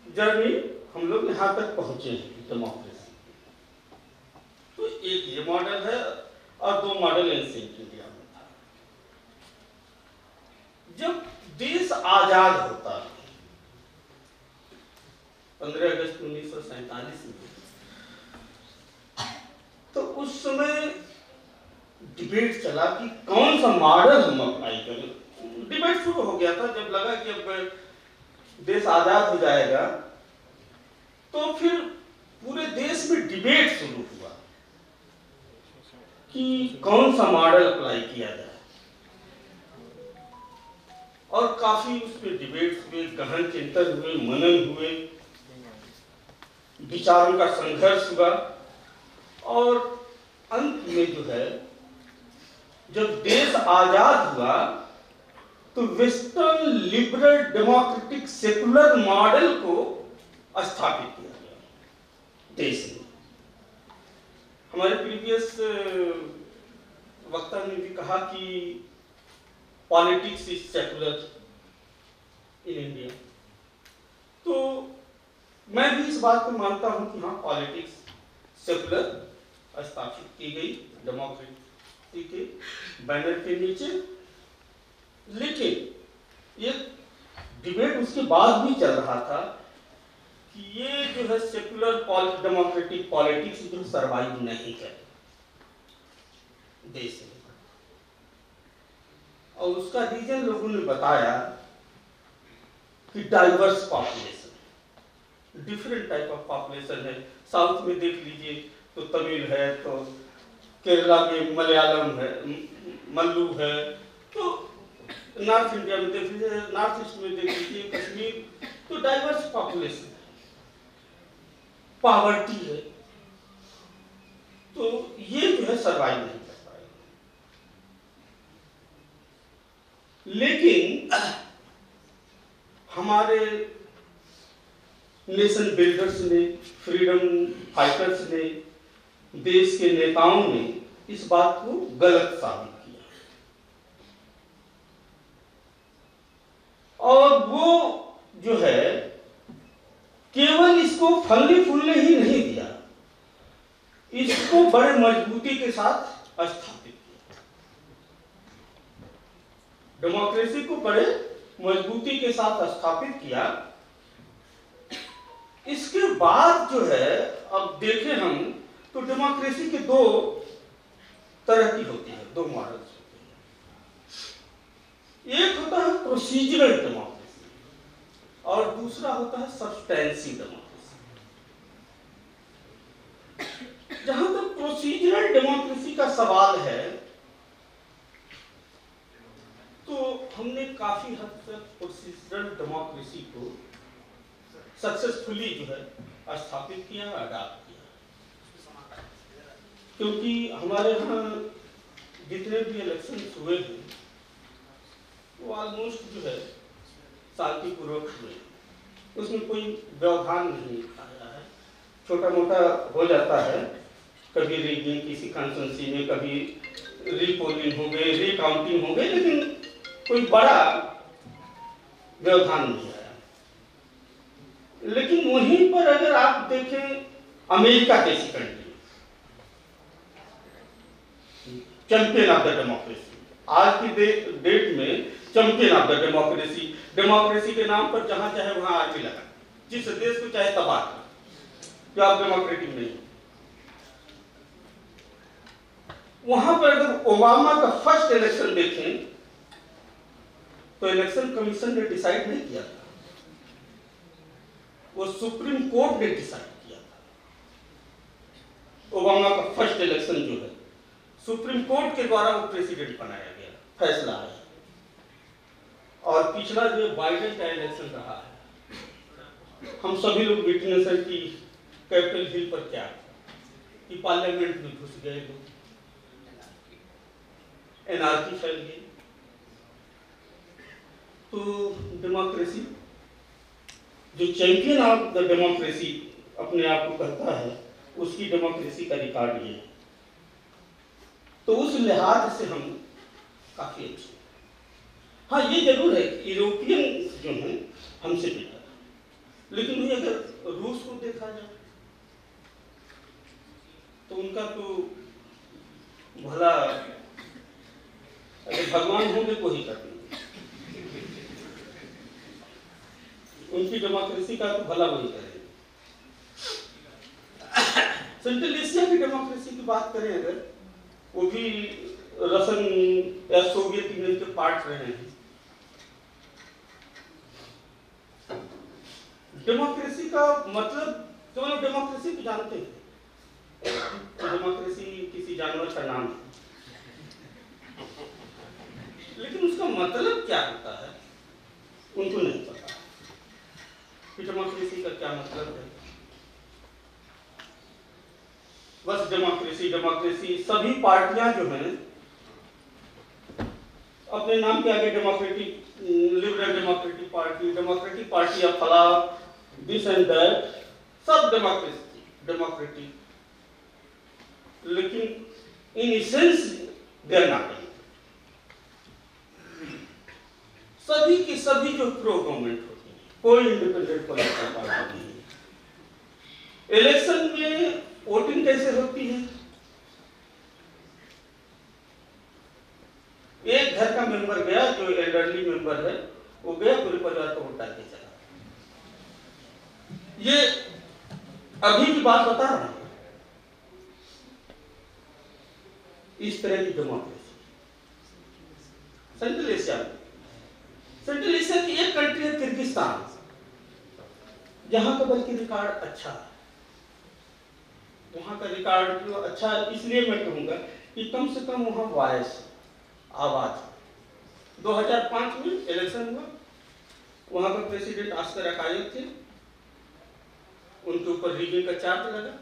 जर्नी, हम लोग यहाँ तक पहुंचे हैं डेमोक्रेसी। तो एक ये मॉडल है और दो मॉडल एंशिएंट इंडिया में था। जब देश आजाद होता है 15 अगस्त 1947 में, तो उस समय डिबेट चला कि कौन सा मॉडल हम अप्लाई करें। डिबेट शुरू हो गया था, जब लगा कि अब देश आजाद हो जाएगा तो फिर पूरे देश में डिबेट शुरू हुआ कि कौन सा मॉडल अप्लाई किया जाए, और काफी उस पर डिबेट्स हुए, गहन चिंतन हुए, मनन हुए, विचारों का संघर्ष हुआ, और अंत में जो है जब देश आजाद हुआ तो western liberal democratic secular model को स्थापित किया गया देश में। हमारे प्रीवियस वक्ता ने भी कहा कि politics is secular in India, तो मैं भी इस बात को मानता हूं कि हाँ, पॉलिटिक्स सेकुलर स्थापित की गई डेमोक्रेसी के बैनर के नीचे। लेकिन ये डिबेट उसके बाद भी चल रहा था कि ये जो है सेकुलर डेमोक्रेटिक पॉलिटिक्स जो सर्वाइव नहीं करे देश में, और उसका रीजन लोगों ने बताया कि diverse population, different type of population है। साउथ में देख लीजिए तो तमिल है, तो केरला में मलयालम है, मल्लू है, तो नॉर्थ इंडिया में देख लीजिए, नॉर्थ ईस्ट में देख लीजिए, कश्मीर, तो डाइवर्स पॉपुलेशन है। पॉवर्टी है, तो ये जो है सर्वाइव नहीं कर पाएगा। लेकिन हमारे नेशन बिल्डर्स ने, फ्रीडम फाइटर्स ने, देश के नेताओं ने इस बात को गलत साबित किया, और वो जो है केवल इसको फलने फूलने ही नहीं दिया, इसको बड़े मजबूती के साथ स्थापित किया। डेमोक्रेसी को बड़े मजबूती के साथ स्थापित किया। इसके बाद जो है, अब देखें हम तो डेमोक्रेसी के दो तरह की होती है, दो मॉडल्स होते हैं। एक होता है प्रोसीजरल डेमोक्रेसी और दूसरा होता है सब्सटेंशियल डेमोक्रेसी। जहां तक प्रोसीजरल डेमोक्रेसी का सवाल है, तो हमने काफी हद तक प्रोसीजरल डेमोक्रेसी को सक्सेसफुली जो है स्थापित किया, अडॉप्ट किया। क्योंकि हमारे यहाँ जितने भी इलेक्शन हुए हैं वो ऑलमोस्ट जो है शांतिपूर्वक हुए, उसमें कोई व्यवधान नहीं आया है। छोटा मोटा हो जाता है, कभी रीडिंग किसी कॉन्स्टिट्यूंसी में, कभी रीपोलिंग हो गए, रिकाउंटिंग हो गए, लेकिन कोई बड़ा व्यवधान नहीं आया। लेकिन वहीं पर अगर आप देखें अमेरिका जैसी country, champion of the democracy, आज की डेट में champion of the democracy, democracy के नाम पर जहां चाहे वहां आर्मी लगा, जिस देश को चाहे तबाह कर, जो आप डेमोक्रेटिक नहीं। वहां पर अगर ओबामा का फर्स्ट इलेक्शन देखें तो इलेक्शन कमीशन ने डिसाइड नहीं किया था, वो सुप्रीम कोर्ट ने डिसाइड किया था। ओबामा का फर्स्ट इलेक्शन जो है सुप्रीम कोर्ट के द्वारा वो प्रेसिडेंट बनाया गया, फैसला आया। और पिछला जो बाइडेन का इलेक्शन रहा है, हम सभी लोग विटनेस है कि कैपिटल हिल पर क्या कि पार्लियामेंट में घुस गए लोग, एनआरकी फैल गई। तो डेमोक्रेसी, जो चैंपियन ऑफ द डेमोक्रेसी अपने आप को कहता है, उसकी डेमोक्रेसी का रिकॉर्ड ये है। तो उस लिहाज से हम काफी अच्छे हैं। हाँ, ये जरूर है कि यूरोपियन जो हैं हमसे बेहतर है, लेकिन वही अगर रूस को देखा जाए तो उनका तो भला अगर भगवान होंगे तो ही कर देंगे, उनकी डेमोक्रेसी का तो भला वही करेंगे। सेंट्रल एशिया की डेमोक्रेसी की बात करें अगर, वो भी रसन या सोवियत यूनियन के पार्ट रहे हैं। डेमोक्रेसी का मतलब, जो लोग डेमोक्रेसी को जानते हैं, डेमोक्रेसी किसी जानवर का नाम है, लेकिन उसका मतलब क्या होता है उनको नहीं पता कि डेमोक्रेसी का क्या मतलब है। बस डेमोक्रेसी सभी पार्टियां जो हैं अपने नाम के आगे democratic, liberal democratic party of फला, दिस एंड दैट, सब डेमोक्रेटिक, लेकिन in essence they are not. सभी की सभी जो प्रो गवर्नमेंट होती है, कोई इंडिपेंडेंट पॉलिटिकल पार्टी नहीं। इलेक्शन में वोटिंग कैसे होती है? एक घर का मेंबर गया, जो एल्डरली मेंबर है, वो गया, पूरे परिवार को वोट डाल के चला। ये अभी की बात बता रहा हूं। इस तरह की डेमोक्रेसी सेंट्रल एशिया की एक कंट्री है किर्गिस्तान, जहां का बल्कि रिकॉर्ड अच्छा है। वहां का रिकॉर्ड जो अच्छा है, इसलिए मैं कहूंगा कि कम से कम वहां वॉइस, आवाज। 2005 में इलेक्शन हुआ, वहां का प्रेसिडेंट आस्कर अकायेव थे, उनके ऊपर रिगिंग का चार्ज लगा,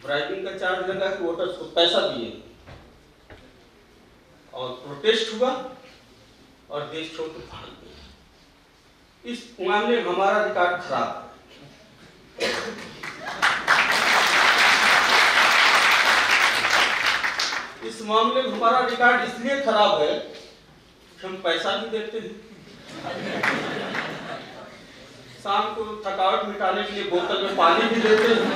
ब्राइबिंग का चार्ज लगा कि वोटर्स को पैसा दिए और प्रोटेस्ट हुआ और देश छोड़ के भाग गए। इस मामले में हमारा रिकॉर्ड खराब है। इस मामले में हमारा रिकॉर्ड इसलिए खराब है कि हम पैसा भी देते हैं, शाम को थकावट मिटाने के लिए बोतल में पानी भी देते हैं,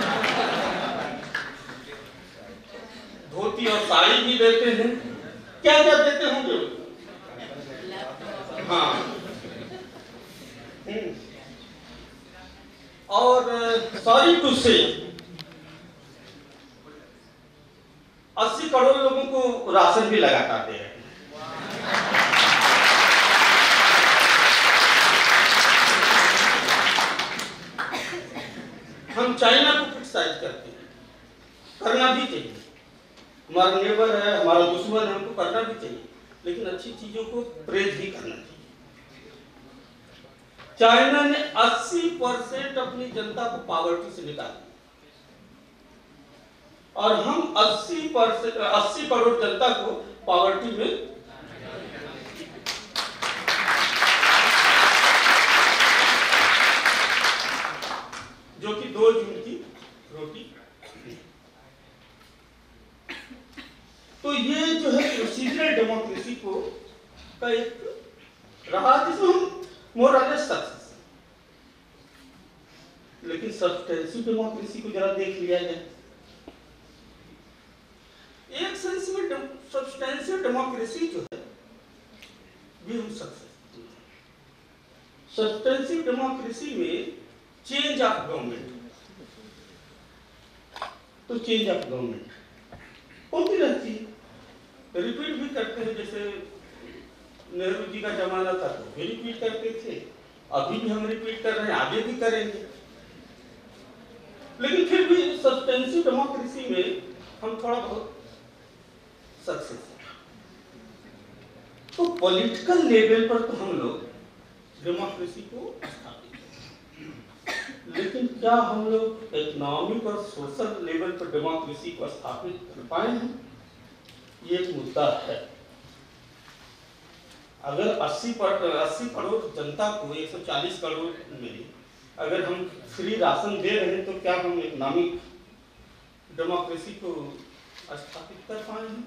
धोती और साड़ी भी देते हैं, क्या क्या देते होंगे। हाँ, और सॉरी टू से 80 करोड़ लोगों को राशन भी लगातार दे रहे हैं। हम चाइना को क्रिटिसाइज करते हैं, करना भी चाहिए, हमारा नेबर है, हमारा दुश्मन है, हमको करना भी चाहिए, लेकिन अच्छी चीजों को प्रेज भी करना चाहिए। चाइना ने 80% अपनी जनता को पॉवर्टी से निकाल दिया और हम 80 करोड़ जनता को पॉवर्टी में जो कि 2 जून की रोटी। तो ये जो है प्रोसीजरल डेमोक्रेसी को का एक रहा जिसमें हम मोर और लेस सक्सेस, लेकिन सब्सटेंसिव डेमोक्रेसी को जरा देख लिया जाए। एक सेंस में सब्सटेंसिव डेमोक्रेसी जो है भी हम सक्सेस। सब्सटेंसिव डेमोक्रेसी में चेंज ऑफ गवर्नमेंट, तो चेंज ऑफ गवर्नमेंट होती रहती है, रिपीट भी करते हैं। जैसे नेहरू जी का जमाना था तो भी रिपीट करते थे, अभी भी हम रिपीट कर रहे हैं, आगे भी करेंगे। लेकिन फिर भी सब्सटेंसिव डेमोक्रेसी में हम थोड़ा बहुत सक्सेस है। तो पॉलिटिकल लेवल पर तो हम लोग डेमोक्रेसी को स्थापित हैं, लेकिन क्या हम लोग इकोनॉमिक और सोशल लेवल पर डेमोक्रेसी को स्थापित कर पाए हैं, ये एक मुद्दा है। अगर 80 करोड़ जनता को 140 करोड़ में अगर हम फ्री राशन दे रहे हैं तो क्या हम इकोनॉमिक डेमोक्रेसी को स्थापित कर पाए हैं?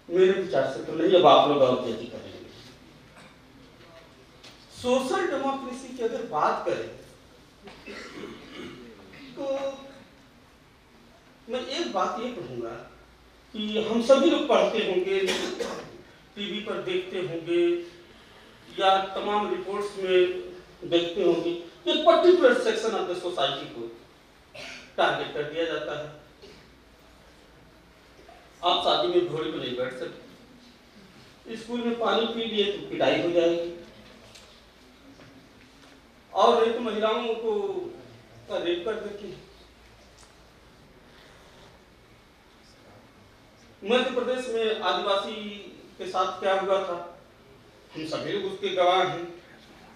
मेरे विचार से तो नहीं। अब आप लोग और क्या करेंगे। सोशल डेमोक्रेसी की अगर बात करें तो मैं एक बात ये कहूंगा कि हम सभी लोग पढ़ते होंगे, टीवी पर देखते होंगे या तमाम रिपोर्ट्स में देखते होंगे कि particular section of the society को टारगेट कर दिया जाता है। आप शादी में घोड़े पर नहीं बैठ सकते, स्कूल में पानी पी लिए तो पिटाई हो जाएगी, और नहीं तो महिलाओं को रेप कर देते हैं। मध्य प्रदेश में आदिवासी के साथ क्या हुआ था, हम सभी लोग उसके गवाह हैं।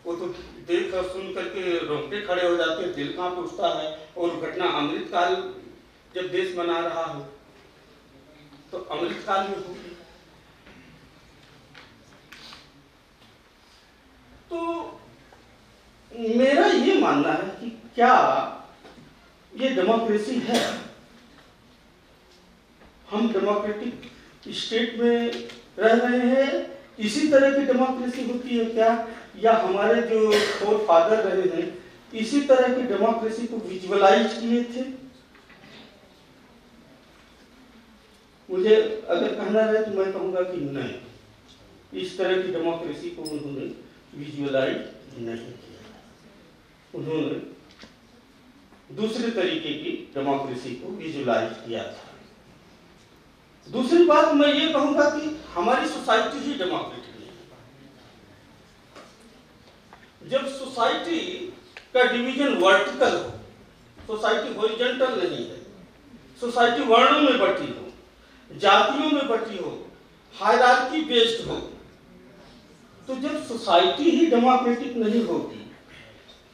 वो तो देख और सुन करके रोंगटे खड़े हो जाते हैं, दिल कांप उठता है। और घटना अमृतकाल जब देश मना रहा हो तो अमृतकाल में होगी। तो मेरा ये मानना है कि क्या ये डेमोक्रेसी है? हम डेमोक्रेटिक स्टेट में रह रहे हैं, इसी तरह की डेमोक्रेसी होती है क्या, या हमारे जो फोर फादर रहे हैं इसी तरह की डेमोक्रेसी को विजुअलाइज किए थे? मुझे अगर कहना है तो मैं कहूंगा कि नहीं, इस तरह की डेमोक्रेसी को उन्होंने विजुअलाइज नहीं किया। उन्होंने दूसरे तरीके की डेमोक्रेसी को विजुअलाइज किया था। दूसरी बात मैं ये कहूंगा कि हमारी सोसाइटी ही डेमोक्रेटिक नहीं है। जब सोसाइटी का डिवीजन वर्टिकल हो, सोसाइटी हॉरिजॉन्टल नहीं है, सोसाइटी वर्णों में बटी हो, जातियों में बटी हो, हायरार्की बेस्ड हो, तो जब सोसाइटी ही डेमोक्रेटिक नहीं होगी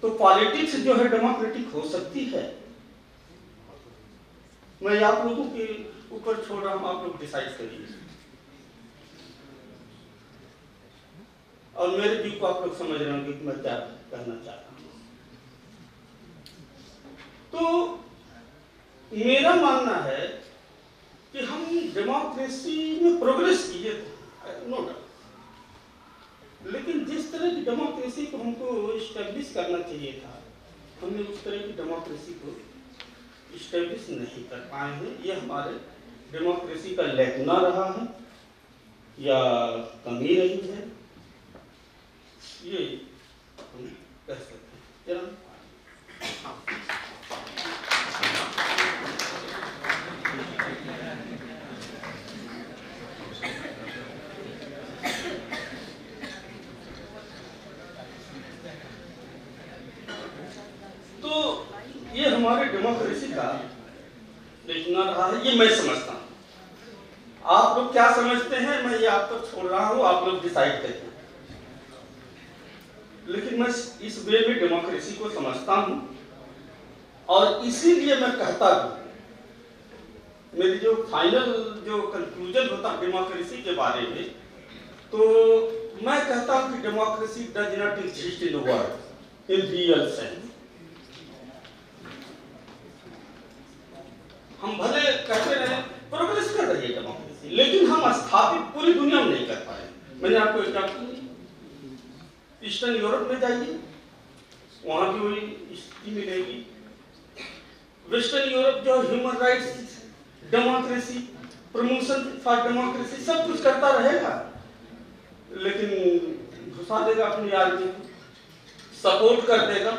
तो पॉलिटिक्स जो है डेमोक्रेटिक हो सकती है? मैं आप लोगों के ऊपर छोड़ रहा हूं, आप लोग डिसाइड करिए और मेरे व्यू को आप लोग समझ रहे होंगे कि मैं क्या कहना चाहता हूं। तो मेरा मानना है कि हम डेमोक्रेसी में प्रोग्रेस किए थे, नो डाउट, लेकिन जिस तरह की डेमोक्रेसी को हमको इस्टेब्लिश करना चाहिए था, हमने उस तरह की डेमोक्रेसी को इस्टेब्लिश नहीं कर पाए हैं। ये हमारे डेमोक्रेसी का लैकुना रहा है या कमी रही है, ये हम कह सकते हैं। जरा तो ये हमारे डेमोक्रेसी का लैकुना रहा है, ये मैं समझता हूं। आप लोग क्या समझते हैं मैं ये आप तक छोड़ रहा हूं, आप लोग डिसाइड करें। लेकिन मैं इस वे में डेमोक्रेसी को समझता हूं और इसीलिए मैं कहता हूं, मेरी जो फाइनल जो कंक्लूजन होता है डेमोक्रेसी के बारे में, तो मैं कहता हूं कि democracy does not exist in the world in real sense. हम भले कहते रहे प्रोग्रेस कर रही है डेमोक्रेसी, लेकिन हम स्थापित पूरी दुनिया में नहीं कर पाए। मैंने आपको एग्जाम्पल दी, ईस्टर्न यूरोप में जाइए, वहां भी वही स्थिति मिलेगी। वेस्टर्न यूरोप जो human rights, democracy, promotion for democracy सब कुछ करता रहेगा, लेकिन घुसा देगा अपनी आर्मी को, सपोर्ट कर देगा।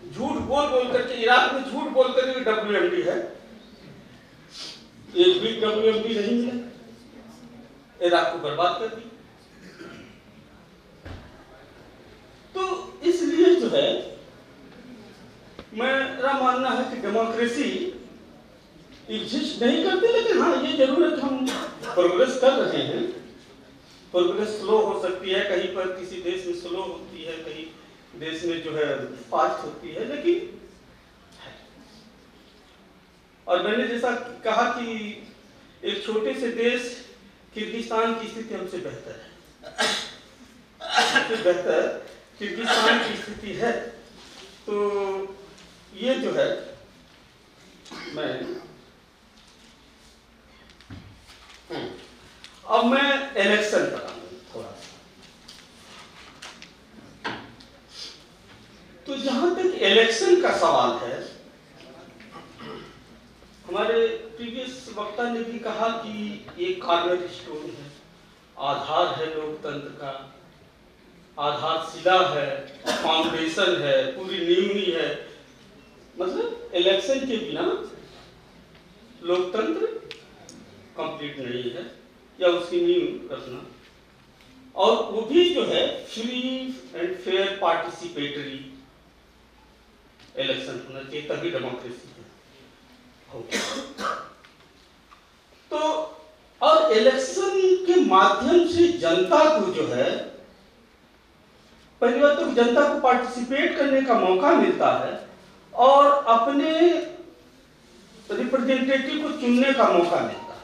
झूठ बोल बोल करके इराक में झूठ बोल करके WMD है, एक भी WMD नहीं मिला, इराक को बर्बाद कर दी। तो इसलिए जो है मेरा मानना है कि डेमोक्रेसी एग्जिस्ट नहीं करती, लेकिन हाँ ये जरूर है कि हम प्रोग्रेस कर रहे हैं। प्रोग्रेस स्लो हो सकती है, कहीं पर किसी देश में स्लो होती है, कहीं देश में जो है फास्ट होती है, लेकिन और मैंने जैसा कहा कि एक छोटे से देश किर्गिस्तान की स्थिति हमसे बेहतर है, सबसे बेहतर किर्गिस्तान की स्थिति है। तो ये जो है मैं अब मैं इलेक्शन पर आऊंगा थोड़ा सा। तो जहां तक इलेक्शन का सवाल है, हमारे प्रीवियस वक्ता ने भी कहा कि ये कॉर्नर स्टोन है, आधार है लोकतंत्र का, आधारशिला है, फाउंडेशन है, पूरी नींव ही है। मतलब इलेक्शन के बिना लोकतंत्र कंप्लीट नहीं है, या उसकी नींव रखना, और वो भी जो है free and fair participatory election होना चाहिए, तभी डेमोक्रेसी होगा। तो और इलेक्शन के माध्यम से जनता को जो है, पहली बात तो जनता को पार्टिसिपेट करने का मौका मिलता है और अपने रिप्रेजेंटेटिव को चुनने का मौका मिलता है।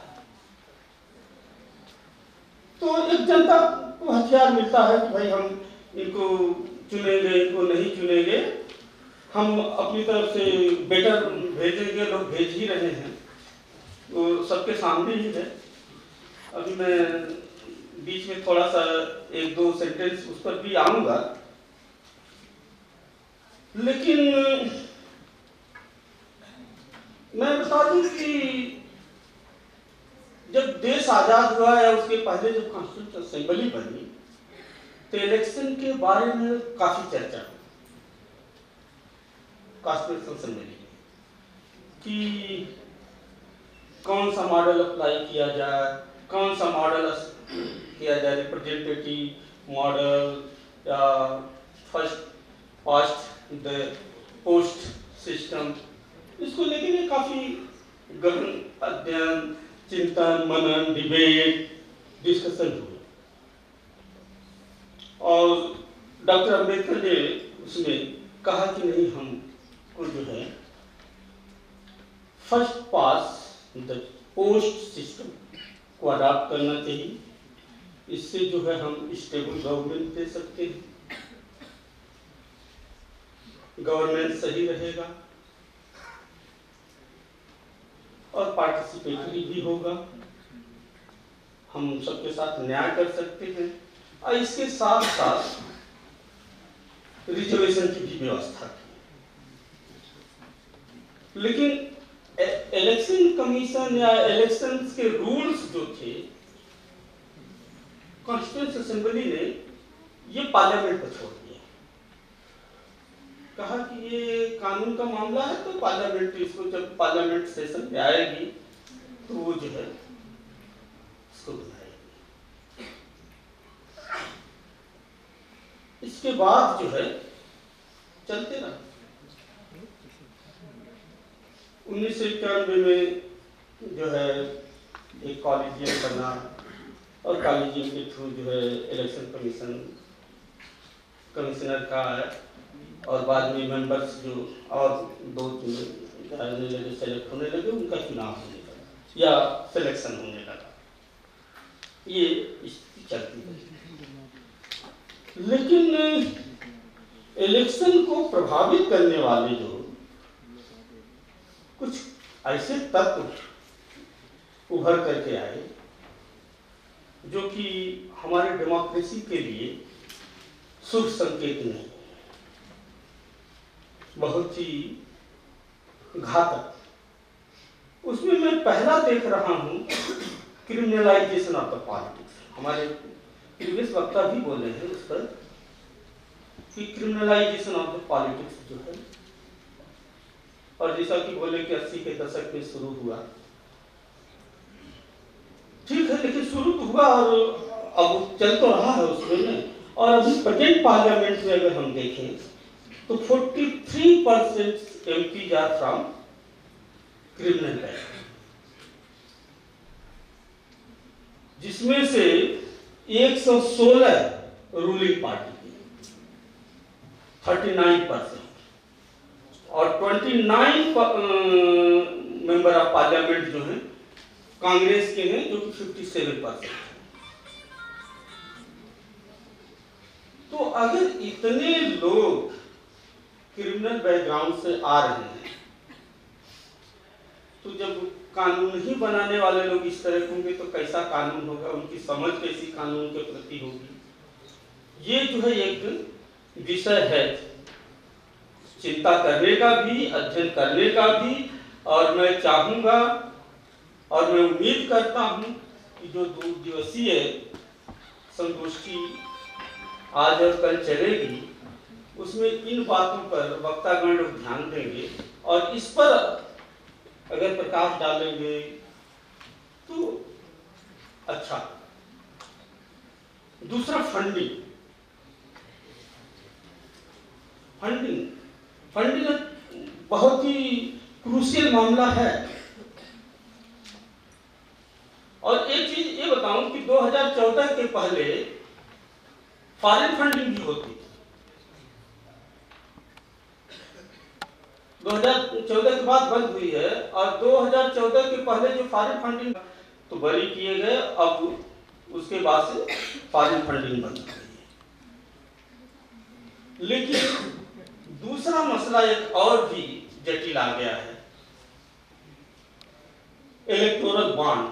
तो एक जनता को हथियार मिलता है कि भाई हम इनको चुनेंगे, इनको नहीं चुनेंगे, हम अपनी तरफ से बेटर भेजेंगे, लोग भेज ही रहे हैं, तो सबके सामने ही है। अभी मैं बीच में थोड़ा सा एक दो सेंटेंस उस पर भी आऊंगा, लेकिन मैं बता दूं कि जब देश आजाद हुआ या उसके पहले जब कॉन्स्टिट्यूंट असेंबली बनी, तो इलेक्शन के बारे में काफी चर्चा हुई कॉन्स्टिट्यूंट असेंबली में कि कौन सा मॉडल अप्लाई किया जाए, कौन सा मॉडल किया जाए, रिप्रेजेंटेटिव मॉडल या first past the post system. इसको लेकर के काफी गहन अध्ययन, चिंतन, मनन, डिबेट, डिस्कशन हुआ और डॉक्टर अम्बेडकर ने उसमें कहा कि नहीं, हमको जो है first pass the post system को अडॉप्ट करना चाहिए। इससे जो है हम स्टेबल गवर्नमेंट दे सकते हैं, गवर्नेंस सही रहेगा और पार्टिसिपेटरी भी होगा, हम सबके साथ न्याय कर सकते हैं और इसके साथ साथ रिजर्वेशन की भी व्यवस्था की। लेकिन इलेक्शन कमीशन या इलेक्शंस के रूल्स जो थे, कॉन्स्टिट्यूएंट असेंबली ने ये पार्लियामेंट पर छोड़ दिया, कहा कि ये कानून का मामला है तो पार्लियामेंट इसको, जब पार्लियामेंट सेशन में आएगी तो वो जो है इसको बनाएगी। इसके बाद जो है चलते रहा। 1991 में जो है एक कॉलेजियम बना और कॉलेजियम के थ्रू जो है इलेक्शन कमिश्नर का और बाद में मेंबर्स जो और दो आने लगे, सेलेक्ट होने लगे, उनका चुनाव होने लगा या सिलेक्शन होने लगा। ये स्थिति चलती है। लेकिन इलेक्शन को प्रभावित करने वाले जो कुछ ऐसे तत्व उभर करके आए जो कि हमारे डेमोक्रेसी के लिए शुभ संकेत नहीं, बहुत ही घातक। उसमें मैं पहला देख रहा हूं क्रिमिनलाइजेशन ऑफ द पॉलिटिक्स। हमारे प्रीवियस वक्ता भी बोले हैं उस पर कि क्रिमिनलाइजेशन ऑफ द पॉलिटिक्स जो है, और जैसा कि बोले कि 80 के दशक में शुरू हुआ, ठीक है, लेकिन शुरू तो हुआ और अब चल तो रहा है उसमें में। और अभी प्रेजेंट पार्लियामेंट में अगर हम देखें तो 43% MPs are from criminal background, जिसमें से 116 रूलिंग पार्टी की, 39%, और 29 मेंबर ऑफ पार्लियामेंट जो हैं कांग्रेस के हैं, जो कि 57%। तो अगर इतने लोग क्रिमिनल बैकग्राउंड से आ रहे हैं, तो जब कानून ही बनाने वाले लोग इस तरह होंगे तो कैसा कानून होगा, उनकी समझ कैसी कानून के प्रति होगी। ये जो है एक विषय है चिंता करने का भी, अध्ययन करने का भी। और मैं चाहूंगा और मैं उम्मीद करता हूं कि जो 2 दिवसीय संगोष्ठी आज और कल चलेगी, उसमें इन बातों पर वक्तागण लोग ध्यान देंगे और इस पर अगर प्रकाश डालेंगे तो अच्छा। दूसरा फंडिंग बहुत ही क्रूशियल मामला है। और एक चीज ये बताऊं कि 2014 के पहले फॉरेन फंडिंग भी होती थी। 2014 के बाद बंद हुई है और 2014 के पहले जो फॉरेन फंडिंग तो बरी किए गए, अब उसके बाद से फॉरेन फंडिंग बंद हो गई है। लेकिन दूसरा मसला एक और भी जटिल आ गया है, इलेक्टोरल बॉन्ड।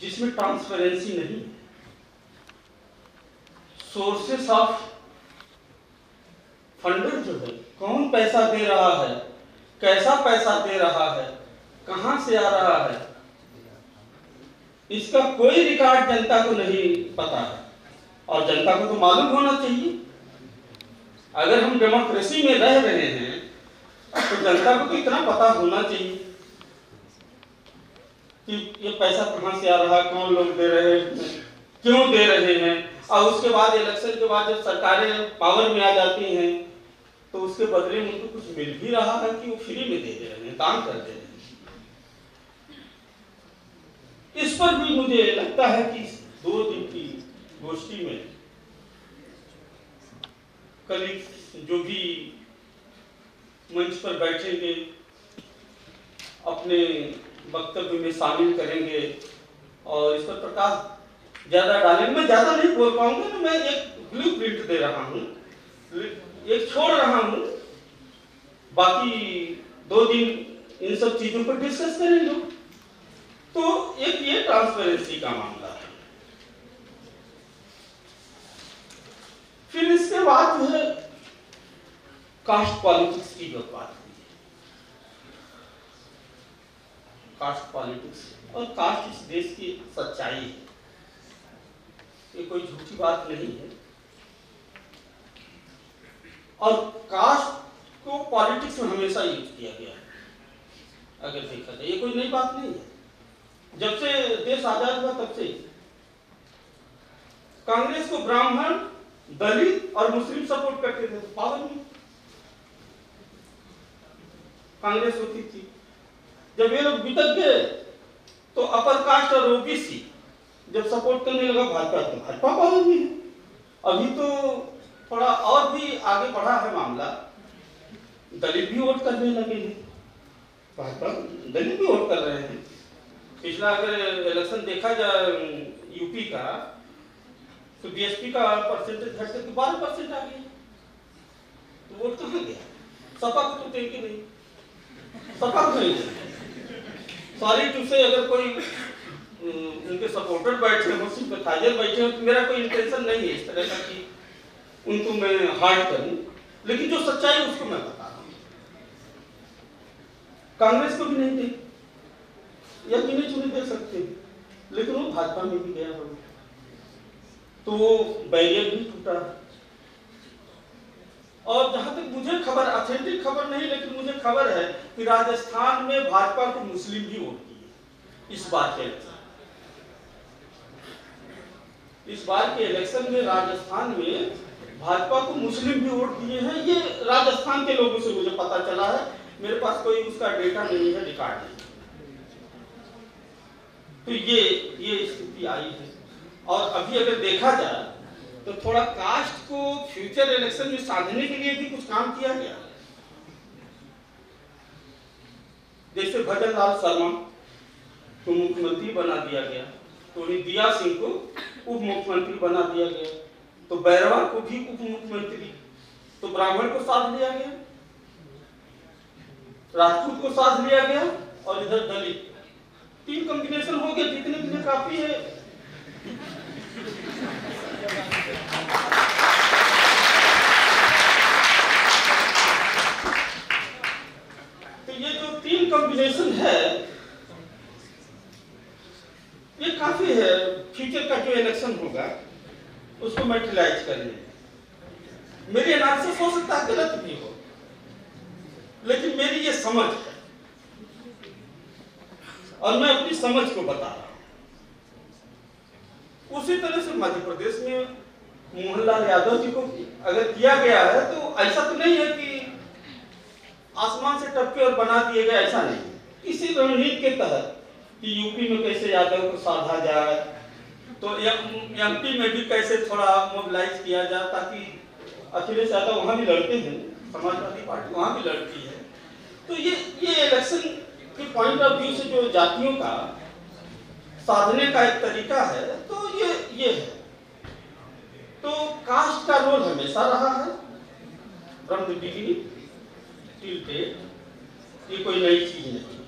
जिसमें ट्रांसपेरेंसी नहीं है, सोर्सेस ऑफ फंडर जो है, कौन पैसा दे रहा है, कैसा पैसा दे रहा है, कहां से आ रहा है, इसका कोई रिकॉर्ड जनता को नहीं पता है। और जनता को तो मालूम होना चाहिए। अगर हम डेमोक्रेसी में रह रहे हैं तो जनता को तो इतना पता होना चाहिए कि ये पैसा कहां से आ रहा है, कौन लोग दे रहे हैं, क्यों दे रहे हैं। और उसके बाद इलेक्शन के बाद जब सरकारें पावर में आ जाती हैं तो उसके बदले में उनको कुछ मिल भी रहा है कि वो फ्री में दे रहे हैं, काम कर दे रहे हैं। इस पर भी मुझे लगता है कि 2 दिन की गोष्ठी में कल जो भी मंच पर बैठेंगे, अपने वक्तव्य में शामिल करेंगे और इस पर प्रकाश ज़्यादा डालेंगे। मैं ज़्यादा नहीं बोल पाऊंगा, तो मैं एक ब्लू प्रिंट दे रहा हूँ, एक छोड़ रहा हूँ, बाकी 2 दिन इन सब चीज़ों पर डिस्कस करेंगे। तो एक ये ट्रांसपेरेंसी का मामला है। फिर इसके बाद जो है कास्ट पॉलिटिक्स की जो बात हुई है, कास्ट पॉलिटिक्स और कास्ट इस देश की सच्चाई है, ये कोई झूठी बात नहीं है। और कास्ट को पॉलिटिक्स में हमेशा यूज किया गया है, अगर देखा जाए, ये कोई नई बात नहीं है। जब से देश आजाद हुआ तब से कांग्रेस को ब्राह्मण, दलित और मुस्लिम सपोर्ट करते थे, तो पावर में कांग्रेस होती थी। जब ये लोग बितक गए तो अपर कास्ट और ओबीसी जब सपोर्ट करने लगा भाजपा, तो भाजपा पावर में है। अभी तो थोड़ा और भी आगे बढ़ा है मामला, दलित भी वोट करने लगे हैं, भाजपा दलित भी वोट कर रहे हैं। पिछला अगर इलेक्शन देखा जाए यूपी का, तो बीएसपी का परसेंटेज घट के 12% आ गया, तो वोट कहाँ गया? सपा को तो देंगे नहीं, सपा को नहीं देंगे। सॉरी टू से, अगर कोई उनके सपोर्टर बैठे हो, सिंपैथाइजर बैठे हो, तो मेरा कोई इंटेंशन नहीं है इस तरह का कि उनको मैं हार्ट करूं, लेकिन जो सच्चाई उसको मैं बता रहा हूं। कांग्रेस को भी नहीं दे या गिने चुने दे सकते, लेकिन वो भाजपा में भी गया होगा, तो वो बैरियर भी टूटा। और जहां तक मुझे खबर, ऑथेंटिक खबर नहीं, लेकिन मुझे खबर है कि राजस्थान में भाजपा को मुस्लिम भी वोट दिए इस बार के इलेक्शन। इस बार के इलेक्शन में राजस्थान में भाजपा को मुस्लिम भी वोट दिए हैं। ये राजस्थान के लोगों से मुझे पता चला है, मेरे पास कोई उसका डेटा नहीं है, रिकॉर्ड नहीं। तो ये स्थिति आई है। और अभी अगर देखा जाए तो थोड़ा कास्ट को फ्यूचर इलेक्शन में साधने के लिए भी कुछ काम किया गया। जैसे भजन लाल शर्मा को मुख्यमंत्री बना दिया गया, तो दिया सिंह को उप मुख्यमंत्री बना दिया गया, तो बैरवा को भी उप मुख्यमंत्री, तो ब्राह्मण को साध लिया गया, राजपूत को साध लिया गया, और इधर दलित। 3 कॉम्बिनेशन हो गया, जीतने के लिए काफी है। तो ये जो 3 कॉम्बिनेशन है, ये काफी है फ्यूचर का जो इलेक्शन होगा उसको मैटेरियलाइज करने। मेरी एनालिसिस हो सकता है गलत भी हो, लेकिन मेरी ये समझ है और मैं अपनी समझ को बता रहा हूं। उसी तरह से मध्य प्रदेश में मोहनलाल यादव जी को अगर किया गया है, तो ऐसा तो नहीं है कि आसमान से टपके और बना दिए गए, ऐसा नहीं। किसी रणनीति के तहत कि यूपी में कैसे यादव को साधा जाए, तो एमपी में भी कैसे थोड़ा मोबिलाइज किया जाए, ताकि अखिलेश यादव वहां भी लड़ते हैं, समाजवादी पार्टी वहां भी लड़ती है। तो ये इलेक्शन के पॉइंट ऑफ व्यू से जो जातियों का साधने का एक तरीका है, तो ये है। तो कास्ट का रोल हमेशा रहा है, from the beginning till date, ये कोई नई चीज नहीं।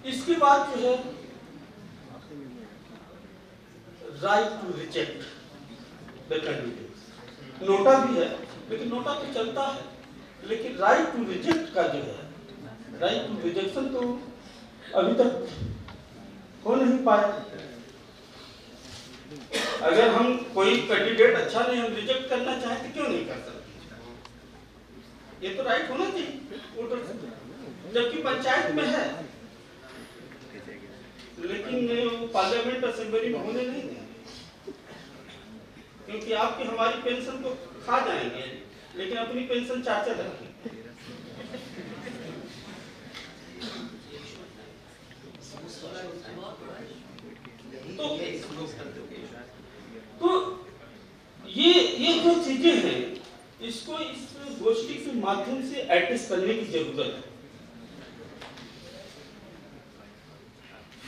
इसके बाद जो है right to reject the candidate. NOTA भी है, लेकिन नोटा तो चलता है, लेकिन राइट टू रिजेक्ट का जो है, राइट टू रिजेक्शन तो अभी तक हो नहीं पाया। अगर हम कोई कैंडिडेट अच्छा नहीं, हम रिजेक्ट करना चाहते, क्यों नहीं कर सकते? ये तो राइट होना चाहिए वोटर से, जबकि पंचायत में है, लेकिन पार्लियामेंट असेंबली में होने नहीं देंगे, क्योंकि आपकी हमारी पेंशन तो खा जाएंगे, लेकिन अपनी पेंशन चाचा रखेंगे। तो ये जो चीजें हैं, इसको इस गोष्ठी के माध्यम से एड्रेस करने की जरूरत है।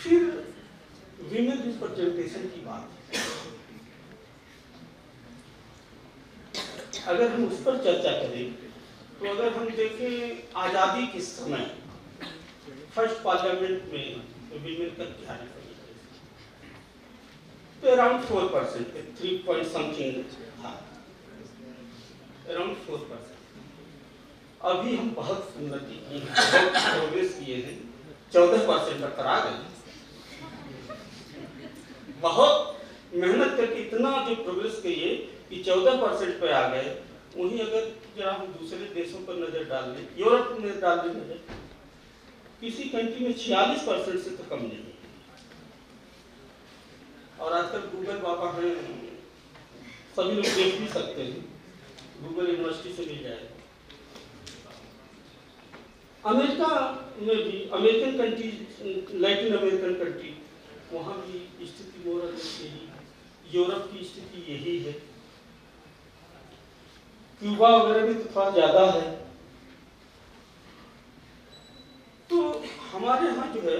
फिर विमेन रिप्रेजेंटेशन की बात, अगर हम उस पर चर्चा करें तो अगर हम देखें आज़ादी के समय फर्स्ट पार्लियामेंट में विमेन का क्या रिप्रेजेंटेशन, तो अराउंड 4%, 3 पॉइंट समथिंग था, अराउंड 4%। अभी हम बहुत उन्नति की, बहुत प्रोग्रेस किए हैं, 14% तक आ गए। बहुत मेहनत करके इतना जो प्रोग्रेस किए कि 14% पे आ गए। वहीं अगर जरा हम दूसरे देशों पर नजर डाल लें, यूरोप में डाल लें नजर, किसी कंट्री में 46% से तो कम नहीं है। और आजकल गूगल बाबा हैं, सभी लोग देख भी सकते हैं, गूगल यूनिवर्सिटी से मिल जाएगा। अमेरिका में भी, American country, Latin American country, वहाँ भी स्थिति मोरल यही, यूरोप की स्थिति यही है। क्यूबा वगैरह भी तो थोड़ा ज्यादा है। तो हमारे यहाँ जो है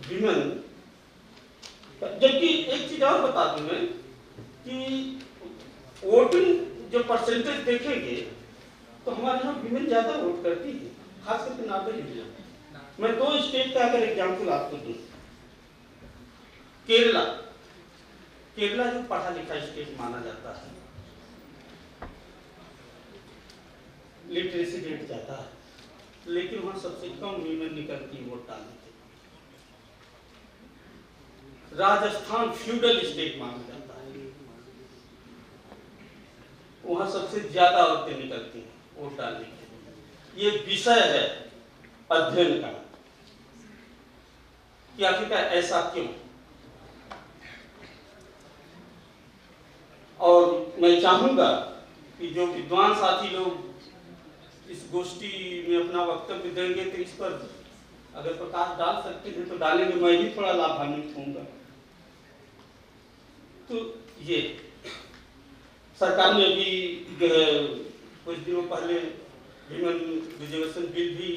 विमेन, जबकि एक चीज और बता दूं मैं कि वोटिंग जो परसेंटेज देखेंगे तो हमारे यहाँ विमेन ज्यादा वोट करती है, खास करके नॉर्दर्न इंडिया। मैं 2 स्टेट का अगर एग्जाम्पल आपको दूं, केरला, केरला जो पढ़ा लिखा स्टेट माना जाता है, लिटरेसी रेट ज्यादा है, लेकिन वहां सबसे कम विमेन निकलती वोट डालने के। राजस्थान फ्यूडल स्टेट माना जाता है, वहां सबसे ज्यादा औरतें निकलती हैं वोट डालने के। ये विषय है अध्ययन का कि आखिरकार ऐसा क्यों। और मैं चाहूंगा कि जो विद्वान साथी लोग इस गोष्ठी में अपना वक्तव्य देंगे तो इस पर अगर प्रकाश डाल सकते हैं तो डालेंगे, मैं भी थोड़ा लाभान्वित होऊंगा। तो ये सरकार ने भी जो है कुछ दिनों पहले विमेन रिजर्वेशन बिल भी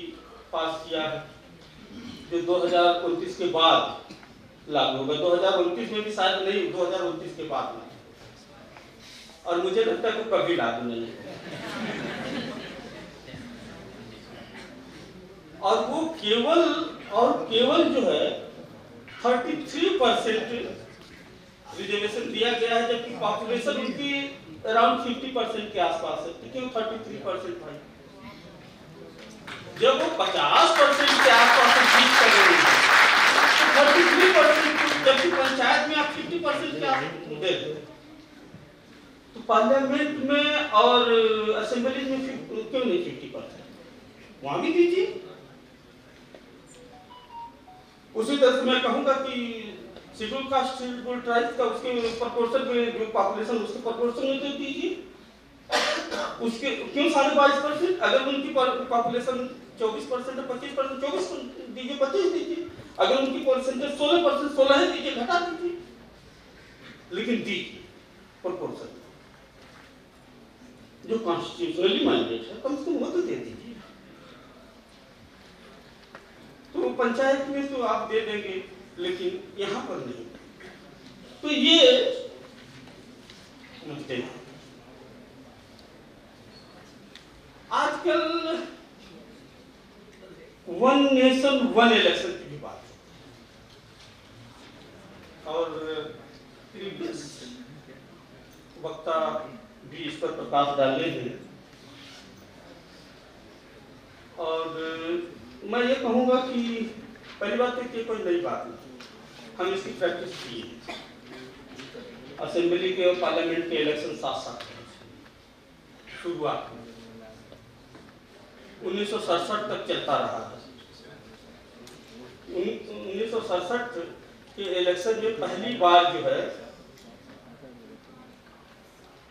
पास किया है, जो 2029 के बाद लागू होगा। 2029 में भी शायद नहीं, 2029 के बाद में, और मुझे लगता है तो कभी लागू नहीं है। और वो केवल जो है 33% रिजर्वेशन दिया गया है, जबकि पॉपुलेशन उनकी अराउंड 50% के आसपास है। तो क्यों 33% भाई? जब वो 50% के आसपास जीत कर रही है तो 33%, जबकि पंचायत में आप 50% के आसपास दे रहे, तो पार्लियामेंट में और असेंबली में क्यों नहीं 50%? वहां भी दीजिए। उसी तरह से मैं कहूंगा कि शेड्यूल कास्ट, शेड्यूल ट्राइब का उसके प्रोपोर्शन में जो पॉपुलेशन, उसके प्रोपोर्शन में तो दीजिए। उसके क्यों 22.5%? अगर उनकी पॉपुलेशन 24% 25%, 24 दीजिए, 25 दीजिए। अगर उनकी परसेंटेज 16%, 16 दीजिए, घटा दीजिए, लेकिन दीजिए प्रोपोर्शन जो कॉन्स्टिट्यूशनली मैंडेट है, कम से कम वो तो दे दीजिए। तो पंचायत में तो आप दे देंगे, लेकिन यहां पर नहीं। तो ये मुद्दे हैं। आजकल वन नेशन वन इलेक्शन की भी बात है, और प्रीवियस वक्ता भी इस पर प्रकाश डाले हैं। और मैं ये कहूंगा कि पहली बात है कि कोई नई बात नहीं, हम इसकी प्रैक्टिस की है। असेंबली के और पार्लियामेंट के इलेक्शन साथ साथ शुरुआत में 1967 तक चलता रहा है। 1967 के इलेक्शन में पहली बार जो है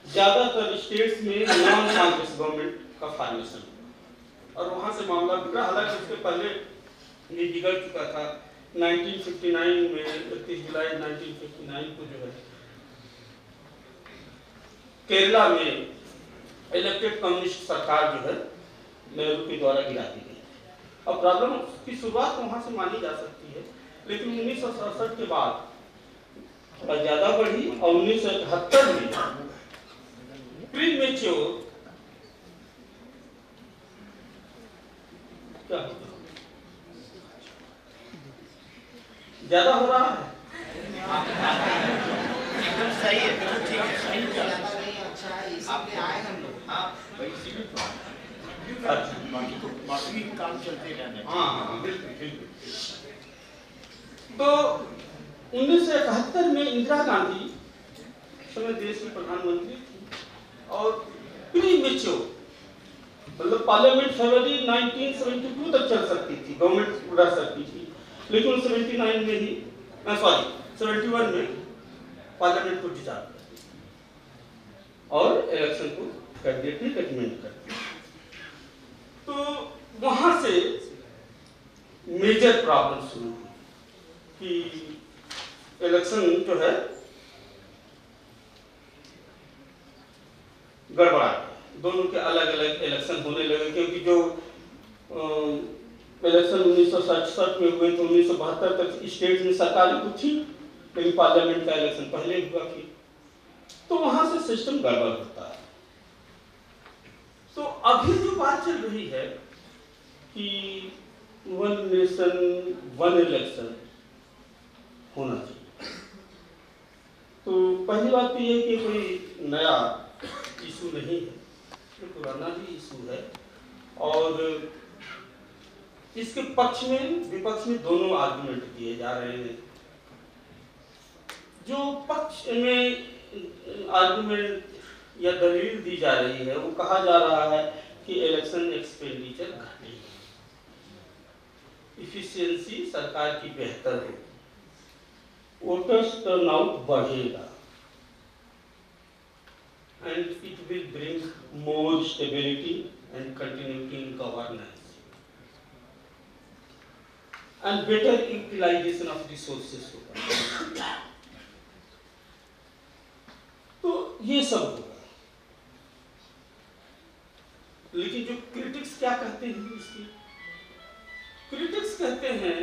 ज्यादातर स्टेट्स में नॉन कांग्रेस गवर्नमेंट का फॉर्मेशन, और वहां से मामला बिगड़ा। हालांकि उसके पहले ये बिगड़ चुका था 1959 में, 31 जुलाई 1959 को जो है केरला में इलेक्टेड कम्युनिस्ट सरकार जो है नेहरू के द्वारा गिरा दी गई। अब प्रॉब्लम की शुरुआत वहाँ से मानी जा सकती है, लेकिन 1967 के बाद ज़्यादा बढ़ी और 1971 में प्रीमेच्योर क्या होता ज्यादा हो रहा है। सही है, ठीक है, सही है। बाकी काम चलते रहने। हाँ बिल्कुल बिल्कुल। तो 1971 में इंदिरा गांधी समय देश की प्रधानमंत्री थी और प्री मेच्योर मतलब पार्लियामेंट फरवरी 1972 तक चल सकती थी, गवर्नमेंट रह सकती थी, लेकिन 79 में ही 71 में पार्लियामेंट को डिसॉल्व कर दिया और इलेक्शन को कैबिनेट ने रिकमेंड कर दिया। तो वहां से मेजर प्रॉब्लम शुरू हुई कि इलेक्शन जो है गड़बड़ा, दोनों के अलग अलग इलेक्शन होने लगे, क्योंकि जो इलेक्शन 1967 में हुए तो 1972 तक स्टेट में सरकारी तो थी, लेकिन पार्लियामेंट का इलेक्शन पहले हुआ फिर, तो वहां से सिस्टम गड़बड़ होता है। तो अभी जो बात चल रही है कि वन नेशन वन इलेक्शन होना चाहिए, तो पहली बात तो ये कि कोई नया इशू नहीं है, तो पुराना भी इशू है और इसके पक्ष में विपक्ष में दोनों आर्गुमेंट दिए जा रहे हैं। जो पक्ष में आर्गुमेंट या दलील दी जा रही है वो कहा जा रहा है कि इलेक्शन एक्सपेंडिचर घटेगी, इफिशियंसी सरकार की बेहतर होगी, वोटर्स टर्नआउट बढ़ेगा and it will bring more stability and continuity in governance and better utilization of resources होगा। तो ये सब होगा, लेकिन जो क्रिटिक्स क्या कहते हैं इसकी, क्रिटिक्स कहते हैं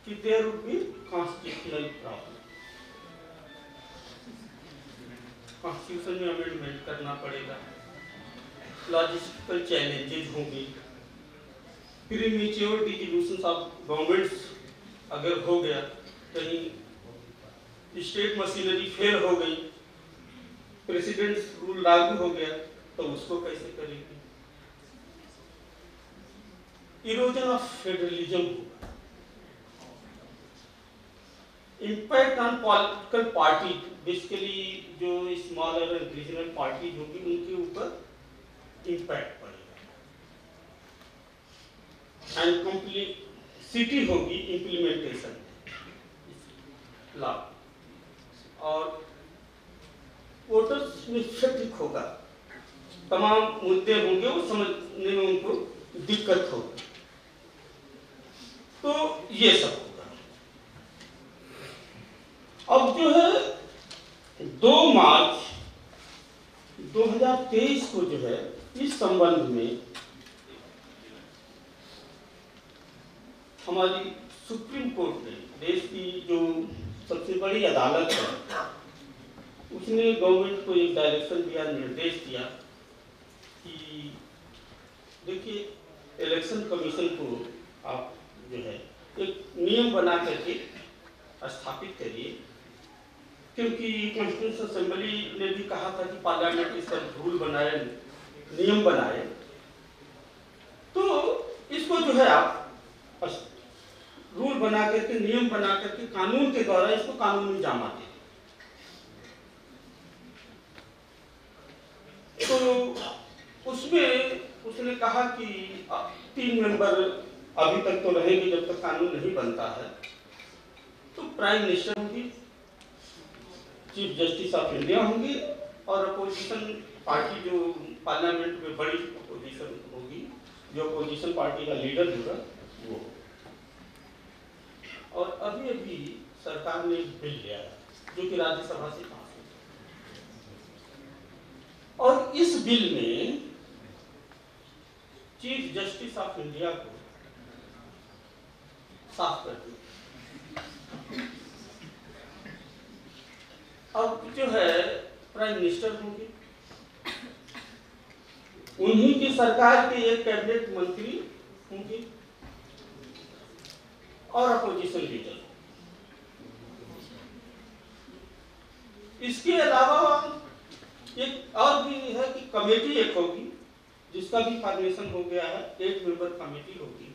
कि there would be constitutional problem, constitution में अमेंडमेंट करना पड़ेगा, लॉजिस्टिकल चैलेंजेस होंगे, प्रीमेच्योर डिसोल्यूशन ऑफ गवर्नमेंट्स अगर हो गया, कहीं स्टेट मशीनरी फेल हो गई, प्रेसिडेंट्स रूल लागू हो गया, तो उसको कैसे करेंगे, इरोजन ऑफ फेडरलिज्म होगा, impact on political party, basically जो स्मॉलर रीजनल पार्टीज होगी उनके ऊपर इम्पैक्ट पड़ेगा, एंड कम्प्लीसिटी होगी इम्प्लीमेंटेशन लॉ, और वोटर्स में क्षतिक होगा, तमाम मुद्दे होंगे वो समझने में उनको दिक्कत होगी, तो ये सब होगा। अब जो है 2 मार्च 2023 को जो है इस संबंध में हमारी सुप्रीम कोर्ट ने, देश की जो सबसे बड़ी अदालत है, उसने गवर्नमेंट को एक डायरेक्शन दिया, निर्देश दिया कि देखिए इलेक्शन कमीशन को आप जो है एक नियम बना करके स्थापित करिए, क्योंकि कॉन्स्टिट्यूशन असेंबली ने भी कहा था कि पार्लियामेंट इस पर रूल बनाए, नियम बनाए, तो इसको जो है आप रूल बना करके, नियम बना करके, कानून के द्वारा इसको कानूनी जामा दे। तो उसमें उसने कहा कि 3 मेंबर अभी तक तो रहेंगे जब तक कानून नहीं बनता है, तो प्राइम मिनिस्टर होंगी, चीफ जस्टिस ऑफ इंडिया होंगी, और अपोजिशन पार्टी जो पार्लियामेंट में बड़ी अपोजिशन होगी, जो अपोजिशन पार्टी का लीडर होगा वो। और अभी अभी सरकार ने बिल लिया है जो कि राज्यसभा से पास हो, और इस बिल में चीफ जस्टिस ऑफ इंडिया को साफ कर दिया। अब जो है प्राइम मिनिस्टर होंगे, उन्हीं की सरकार के एक कैबिनेट मंत्री होंगे और अपोजिशन लीडर। इसके अलावा एक और भी है कि कमेटी एक होगी जिसका भी फॉर्मेशन हो गया है। 8 मेंबर कमेटी होगी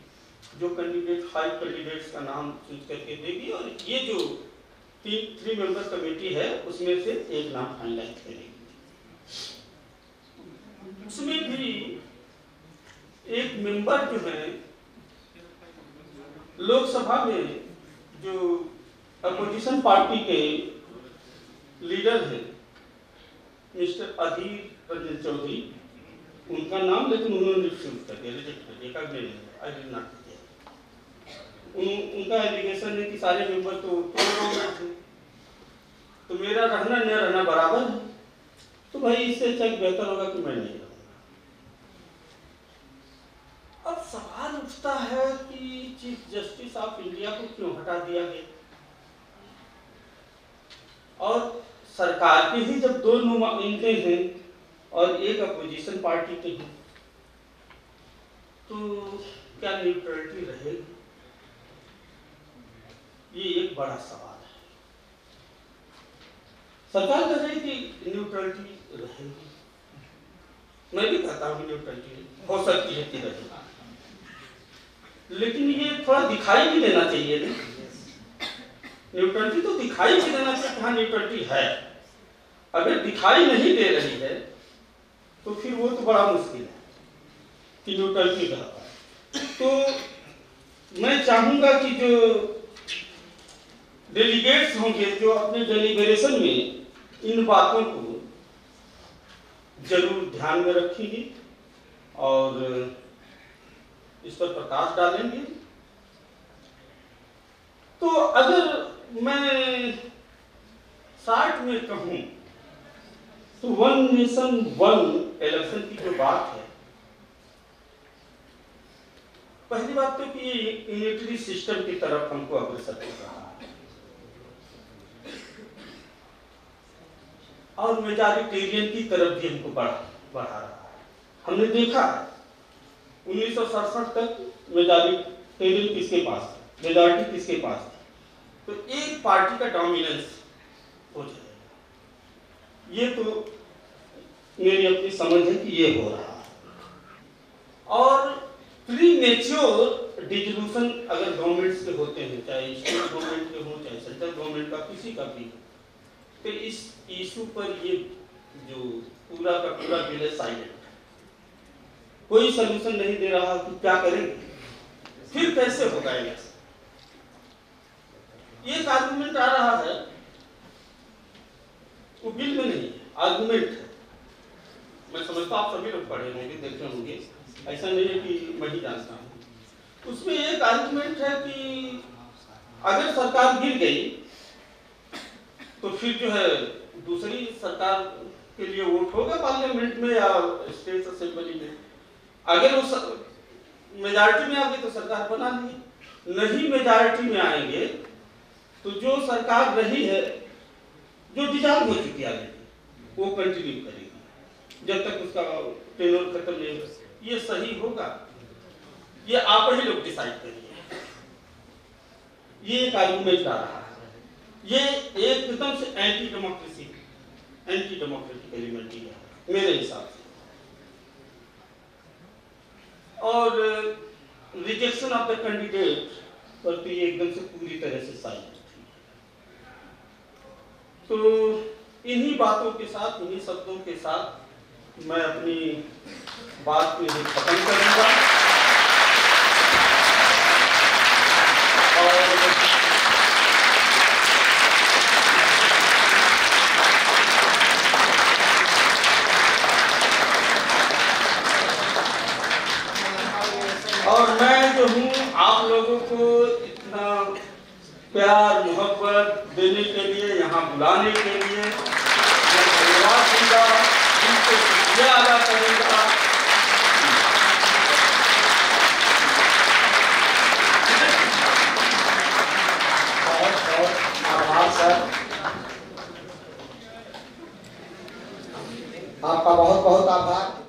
जो कैंडिडेट 5 कैंडिडेट्स का नाम चूज करके देगी और ये जो 3 मेंबर कमेटी है उसमें से एक नाम फाइनलाइज करेगी। उसमें भी एक मेंबर जो है लोकसभा में जो अपोजिशन पार्टी के लीडर हैं मिस्टर अधीर रंजन चौधरी, उनका नाम लेकिन उन्होंने रिफ्यूज कर दिया, रिजेक्ट कर दिया, आई डिड नॉट किया। उनका एलिगेशन है कि सारे मेंबर तो गवर्नमेंट थे, तो मेरा रहना न रहना बराबर है, तो भाई इससे अच्छा बेहतर होगा कि मैं नहीं रहूंगा। अब सवाल उठता है कि चीफ जस्टिस ऑफ इंडिया को क्यों हटा दिया गया, और सरकार के ही जब 2 नुमाइंदे हैं और एक अपोजिशन पार्टी के हैं, तो क्या न्यूट्रलिटी रहेगी? ये एक बड़ा सवाल है। सरकार कह रही कि न्यूट्रलिटी रहेगी, मैं भी कहता हूँ न्यूट्रलिटी हो सकती है कि रहेगा, लेकिन ये थोड़ा दिखाई भी देना चाहिए ना। न्यूट्रलिटी तो दिखाई भी देना चाहिए कि हाँ न्यूट्रलिटी है। अगर दिखाई नहीं दे रही है तो फिर वो तो बड़ा मुश्किल है कि न्यूट्रलिटी रह पाए। तो मैं चाहूंगा कि जो डेलीगेट्स होंगे जो अपने डेलीबरेशन में इन बातों को जरूर ध्यान में रखेंगे और इस पर प्रकाश डालेंगे। तो अगर मैं शॉर्ट में कहूं तो 1 नेशन 1 इलेक्शन की जो बात है, पहली बात तो कि ये यूनिटरी सिस्टम की तरफ हमको अग्रसर हो रहा है और मेजॉरिटेरियन की तरफ भी हमको बढ़ा रहा है। हमने देखा 1967 तक मेजॉरिटेरियन किसके पास था, मेजॉरिटी किसके पास थी, तो एक पार्टी का डोमिनेंस हो जाएगा। ये तो मेरी अपनी समझ है कि ये हो रहा है। और प्रीमेच्योर डिसोल्यूशन अगर गवर्नमेंट्स के होते हैं, चाहे स्टेट गवर्नमेंट के हो चाहे सेंट्रल गवर्नमेंट का किसी का भी हो, तो इस इशू पर ये जो पूरा का पूरा बिल है साइलेंट, कोई सलूशन नहीं दे रहा कि क्या करेंगे, फिर कैसे होगा इलेक्शन। एक आर्गुमेंट आ रहा है, वो बिल में नहीं है, आर्गुमेंट है। मैं समझता आप सभी लोग पढ़े होंगे, देखे होंगे, ऐसा नहीं है कि मैं ही जानता हूँ। उसमें एक आर्गुमेंट है कि अगर सरकार गिर गई तो फिर जो है दूसरी सरकार के लिए वोट होगा पार्लियामेंट में या स्टेट असेंबली में। अगर वो मेजॉरिटी में आ गई तो सरकार बना ली, नहीं मेजॉरिटी में आएंगे तो जो सरकार रही है, जो डिसॉल्व हो चुकी है वो कंटिन्यू करेगी जब तक उसका टेन्योर खत्म नहीं हो। ये सही होगा, ये आप ही लोग डिसाइड करिए। ये एक आर्गुमेंट आ रहा है, ये एकदम से एंटी डेमोक्रेटिक एलिमेंट ही है मेरे हिसाब से। और रिजेक्शन ऑफ द कैंडिडेट पर तो ये एकदम से पूरी तरह से साइलेंट थी। तो इन्हीं बातों के साथ, इन्हीं शब्दों के साथ मैं अपनी बात को खत्म करूंगा। और मैं जो हूँ आप लोगों को इतना प्यार मोहब्बत देने के लिए, यहाँ बुलाने के लिए मैं धन्यवाद दूंगा, उनको शुक्रिया अदा करूंगा। आपका बहुत बहुत आभार।